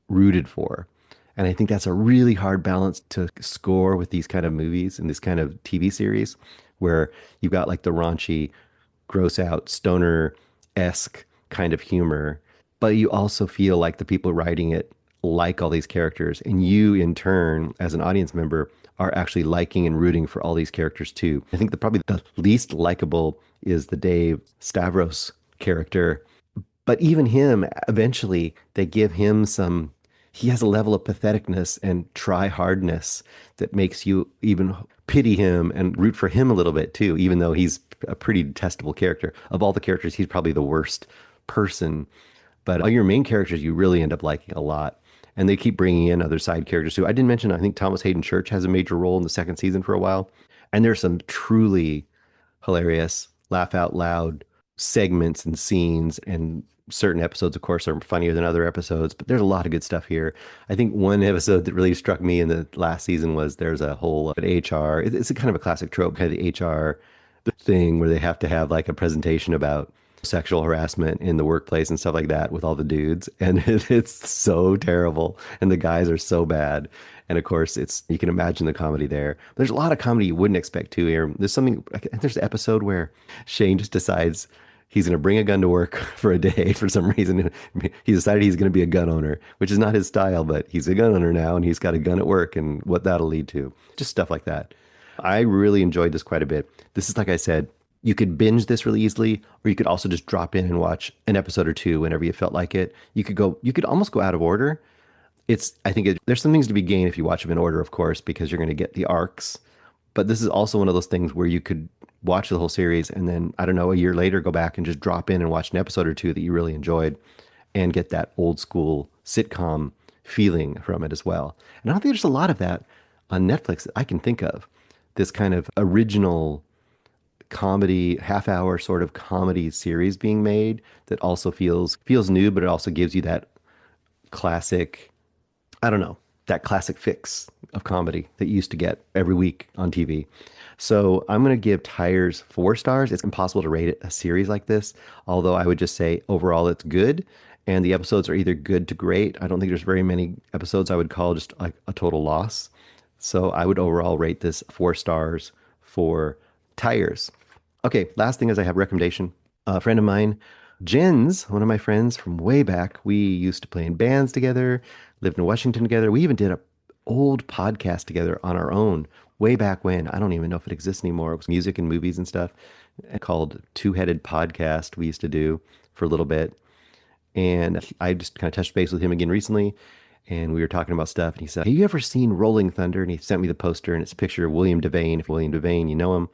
rooted for. And I think that's a really hard balance to score with these kind of movies and this kind of TV series where you've got like the raunchy, gross out, stoner-esque kind of humor, but you also feel like the people writing it like all these characters, and you in turn as an audience member are actually liking and rooting for all these characters too. I think probably the least likable is the Dave Stavros character, but even him, eventually they give him he has a level of patheticness and try hardness that makes you even pity him and root for him a little bit too, even though he's a pretty detestable character. Of all the characters, he's probably the worst person, but all your main characters you really end up liking a lot. And they keep bringing in other side characters too. I didn't mention, I think Thomas Hayden Church has a major role in the second season for a while. And there's some truly hilarious, laugh out loud segments and scenes. And certain episodes, of course, are funnier than other episodes. But there's a lot of good stuff here. I think one episode that really struck me in the last season was there's a whole HR. It's a kind of a classic trope, kind of the HR thing where they have to have like a presentation about sexual harassment in the workplace and stuff like that with all the dudes, and it's so terrible and the guys are so bad, and of course you can imagine the comedy there. There's a lot of comedy you wouldn't expect to here. There's an episode where Shane just decides he's going to bring a gun to work for a day for some reason. He decided he's going to be a gun owner, which is not his style, but he's a gun owner now and he's got a gun at work and what that'll lead to, just stuff like that. I really enjoyed this quite a bit. This is, like I said, you could binge this really easily, or you could also just drop in and watch an episode or two whenever you felt like it. You could almost go out of order. There's some things to be gained if you watch them in order, of course, because you're going to get the arcs. But this is also one of those things where you could watch the whole series and then, I don't know, a year later go back and just drop in and watch an episode or two that you really enjoyed and get that old school sitcom feeling from it as well. And I don't think there's a lot of that on Netflix that I can think of. This kind of original comedy, half-hour sort of comedy series being made that also feels new, but it also gives you that classic, I don't know, that classic fix of comedy that you used to get every week on TV. So I'm going to give Tires 4 stars. It's impossible to rate it a series like this, although I would just say overall it's good. And the episodes are either good to great. I don't think there's very many episodes I would call just like a total loss. So I would overall rate this 4 stars for Tires. Okay, last thing is I have a recommendation. A friend of mine, Jens, one of my friends from way back, we used to play in bands together, lived in Washington together. We even did a old podcast together on our own way back when. I don't even know if it exists anymore. It was music and movies and stuff called Two-Headed Podcast we used to do for a little bit. And I just kind of touched base with him again recently, and we were talking about stuff, and he said, have you ever seen Rolling Thunder? And he sent me the poster, and it's a picture of William Devane. If William Devane, you know him.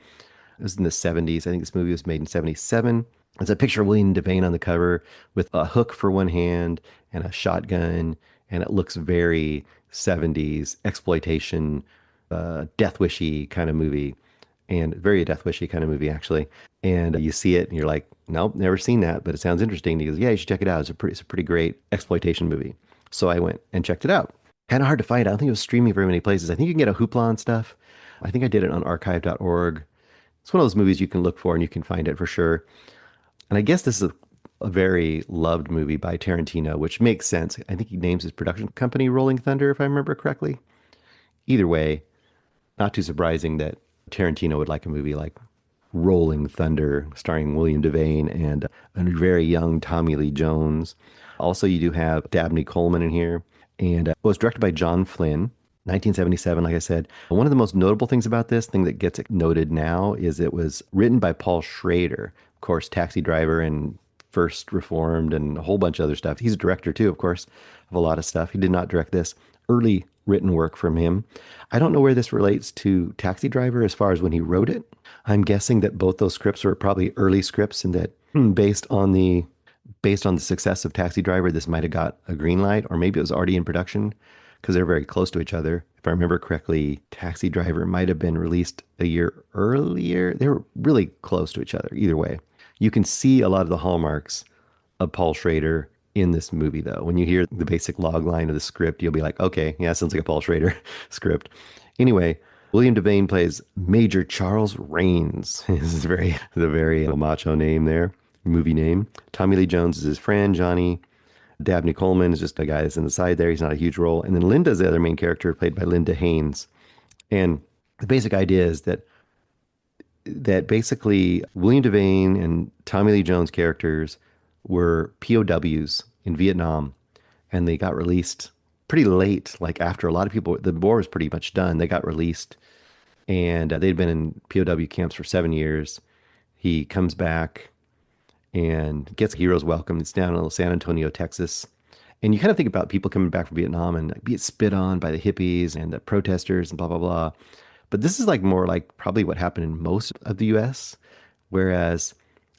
It was in the 70s. I think this movie was made in 77. It's a picture of William Devane on the cover with a hook for one hand and a shotgun, and it looks very 70s exploitation, Death Wishy kind of movie, and very Death Wishy kind of movie, actually. And you see it, and you're like, nope, never seen that, but it sounds interesting. And he goes, yeah, you should check it out. It's a pretty great exploitation movie. So I went and checked it out. Kind of hard to find. I don't think it was streaming very many places. I think you can get a Hoopla and stuff. I think I did it on archive.org. It's one of those movies you can look for and you can find it for sure. And I guess this is a very loved movie by Tarantino, which makes sense. I think he names his production company Rolling Thunder, if I remember correctly. Either way, not too surprising that Tarantino would like a movie like Rolling Thunder, starring William Devane and a very young Tommy Lee Jones. Also, you do have Dabney Coleman in here. And it was directed by John Flynn, 1977, like I said. One of the most notable things about this, thing that gets noted now, is it was written by Paul Schrader. Of course, Taxi Driver and First Reformed and a whole bunch of other stuff. He's a director, too, of course, of a lot of stuff. He did not direct this. Early written work from him. I don't know where this relates to Taxi Driver as far as when he wrote it. I'm guessing that both those scripts were probably early scripts and that based on the success of Taxi Driver, this might have got a green light, or maybe it was already in production because they're very close to each other. If I remember correctly, Taxi Driver might have been released a year earlier. They were really close to each other. Either way, you can see a lot of the hallmarks of Paul Schrader in this movie, though. When you hear the basic log line of the script, you'll be like, okay, yeah, sounds like a Paul Schrader script. Anyway, William Devane plays Major Charles Rains. This is the very macho name there, movie name. Tommy Lee Jones is his friend, Johnny. Dabney Coleman is just a guy that's in the side there. He's not a huge role. And then Linda's the other main character, played by Linda Haynes. And the basic idea is that basically William Devane and Tommy Lee Jones characters were POWs in Vietnam, and they got released pretty late, like after a lot of people, the war was pretty much done. They got released, and they'd been in POW camps for 7 years. He comes back and gets a hero's welcome. It's down in San Antonio, Texas. And you kind of think about people coming back from Vietnam and being spit on by the hippies and the protesters and blah, blah, blah. But this is like more like probably what happened in most of the US, whereas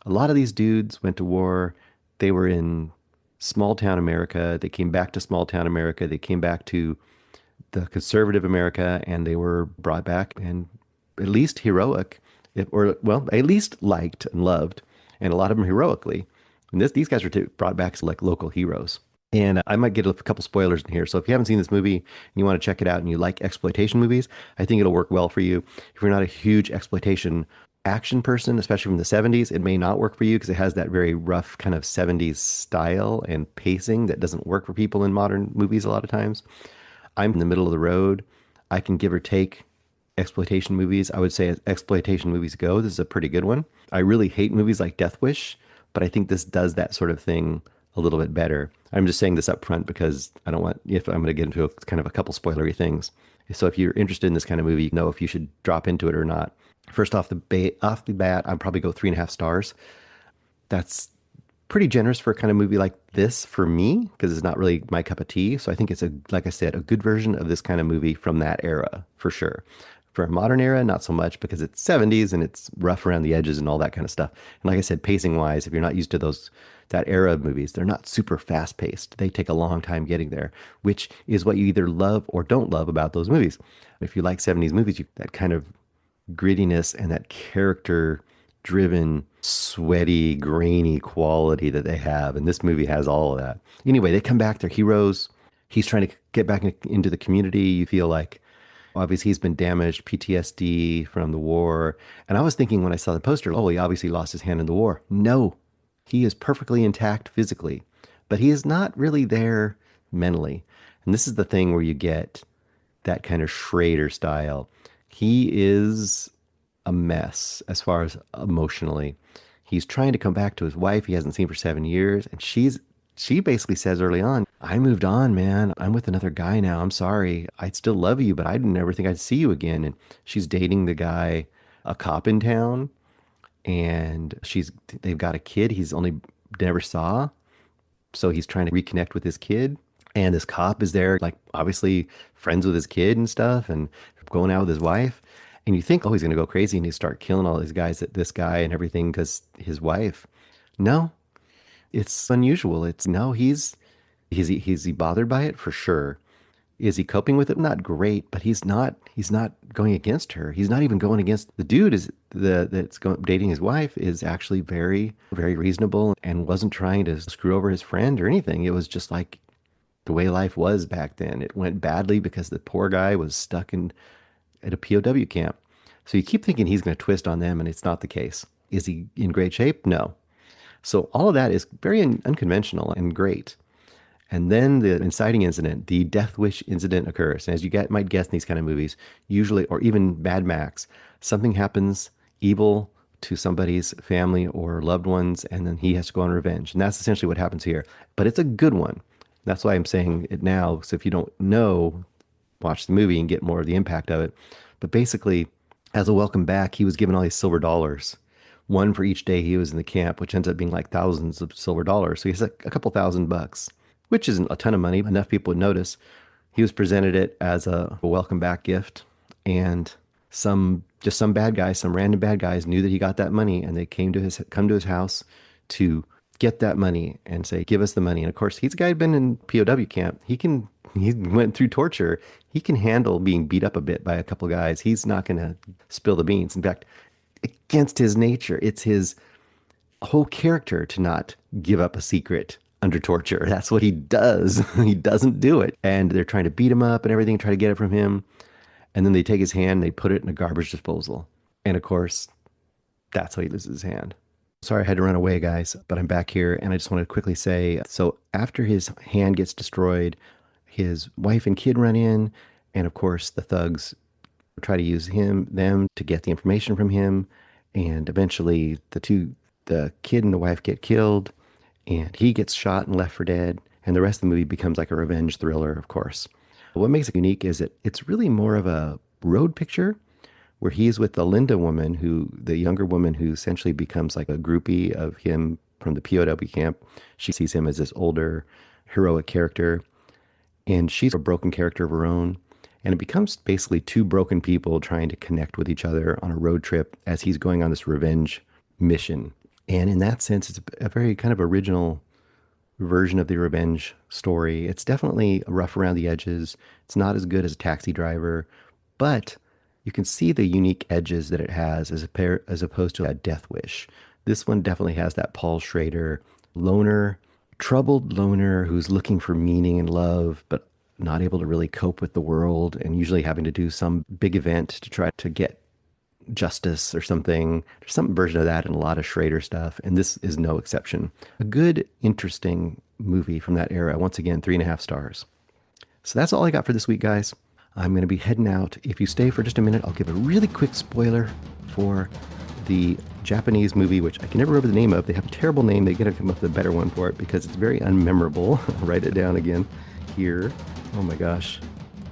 a lot of these dudes went to war. They were in small town America. They came back to small town America. They came back to the conservative America, and they were brought back and at least heroic, at least liked and loved, and a lot of them heroically. And these guys were brought back as like local heroes. And I might get a couple spoilers in here. So if you haven't seen this movie and you want to check it out and you like exploitation movies, I think it'll work well for you. If you're not a huge exploitation action person, especially from the 70s, it may not work for you because it has that very rough kind of 70s style and pacing that doesn't work for people in modern movies a lot of times. I'm in the middle of the road. I can give or take exploitation movies. I would say as exploitation movies go, this is a pretty good one. I really hate movies like Death Wish, but I think this does that sort of thing a little bit better. I'm just saying this up front because I'm going to get into kind of a couple spoilery things. So if you're interested in this kind of movie, you know if you should drop into it or not. First off the bat, I'd probably go 3.5 stars. That's pretty generous for a kind of movie like this for me, because it's not really my cup of tea. So I think it's like I said, a good version of this kind of movie from that era for sure. For a modern era, not so much because it's 70s and it's rough around the edges and all that kind of stuff. And like I said, pacing wise, if you're not used to that era of movies, they're not super fast paced. They take a long time getting there, which is what you either love or don't love about those movies. If you like 70s movies, that kind of grittiness and that character driven, sweaty, grainy quality that they have. And this movie has all of that. Anyway, they come back, they're heroes. He's trying to get back into the community. You feel like obviously he's been damaged, PTSD from the war. And I was thinking when I saw the poster, oh, he obviously lost his hand in the war. No, he is perfectly intact physically, but he is not really there mentally. And this is the thing where you get that kind of Schrader style. He is a mess as far as emotionally. He's trying to come back to his wife he hasn't seen for 7 years, and she basically says early on, I moved on, man. I'm with another guy now. I'm sorry. I still love you, but I didn't ever think I'd see you again. And she's dating the guy, a cop in town, and they've got a kid he's only never saw. So he's trying to reconnect with his kid. And this cop is there, like obviously friends with his kid and stuff, and going out with his wife. And you think, oh, he's going to go crazy and he start killing all these guys, this guy and everything because his wife. No, it's unusual. Is he bothered by it? For sure. Is he coping with it? Not great, but he's not going against her. He's not even going against the dude dating his wife is actually very, very reasonable and wasn't trying to screw over his friend or anything. It was just like the way life was back then. It went badly because the poor guy was stuck at a POW camp. So you keep thinking he's going to twist on them, and it's not the case. Is he in great shape? No. So all of that is very unconventional and great. And then the inciting incident, the death wish incident occurs. And as you might guess in these kind of movies, usually, or even Mad Max, something happens evil to somebody's family or loved ones, and then he has to go on revenge. And that's essentially what happens here. But it's a good one. That's why I'm saying it now. So if you don't know, watch the movie and get more of the impact of it. But basically, as a welcome back, he was given all these silver dollars, one for each day he was in the camp, which ends up being like thousands of silver dollars. So he has a couple $1,000, which isn't a ton of money. Enough people would notice. He was presented it as a welcome back gift, and some random bad guys knew that he got that money, and they come to his house to get that money and say, give us the money. And of course, he's a guy who'd been in POW camp. He went through torture. He can handle being beat up a bit by a couple guys. He's not going to spill the beans. In fact, against his nature, it's his whole character to not give up a secret under torture. That's what he does. He doesn't do it. And they're trying to beat him up and everything, try to get it from him. And then they take his hand, they put it in a garbage disposal. And of course, that's how he loses his hand. Sorry, I had to run away, guys, but I'm back here. And I just want to quickly say, so after his hand gets destroyed, his wife and kid run in. And of course, the thugs try to use them to get the information from him. And eventually the kid and the wife get killed, and he gets shot and left for dead. And the rest of the movie becomes like a revenge thriller, of course. What makes it unique is that it's really more of a road picture where he's with the Linda woman, the younger woman who essentially becomes like a groupie of him from the POW camp. She sees him as this older, heroic character, and she's a broken character of her own. And it becomes basically two broken people trying to connect with each other on a road trip as he's going on this revenge mission. And in that sense, it's a very kind of original version of the revenge story. It's definitely rough around the edges. It's not as good as a Taxi Driver, but you can see the unique edges that it has as opposed to a Death Wish. This one definitely has that Paul Schrader loner, troubled loner who's looking for meaning and love, but not able to really cope with the world, and usually having to do some big event to try to get justice or something. There's some version of that in a lot of Schrader stuff, and this is no exception. A good, interesting movie from that era. Once again, 3.5 stars. So that's all I got for this week, guys. I'm going to be heading out. If you stay for just a minute, I'll give a really quick spoiler for the Japanese movie, which I can never remember the name of. They have a terrible name. They got to come up with a better one for it because it's very unmemorable. I'll write it down again here. Oh my gosh,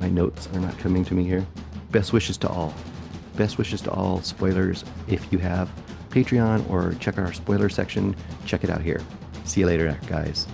my notes are not coming to me here. Best wishes to all. Best wishes to all. Spoilers. If you have Patreon or check our spoiler section, check it out here. See you later, guys.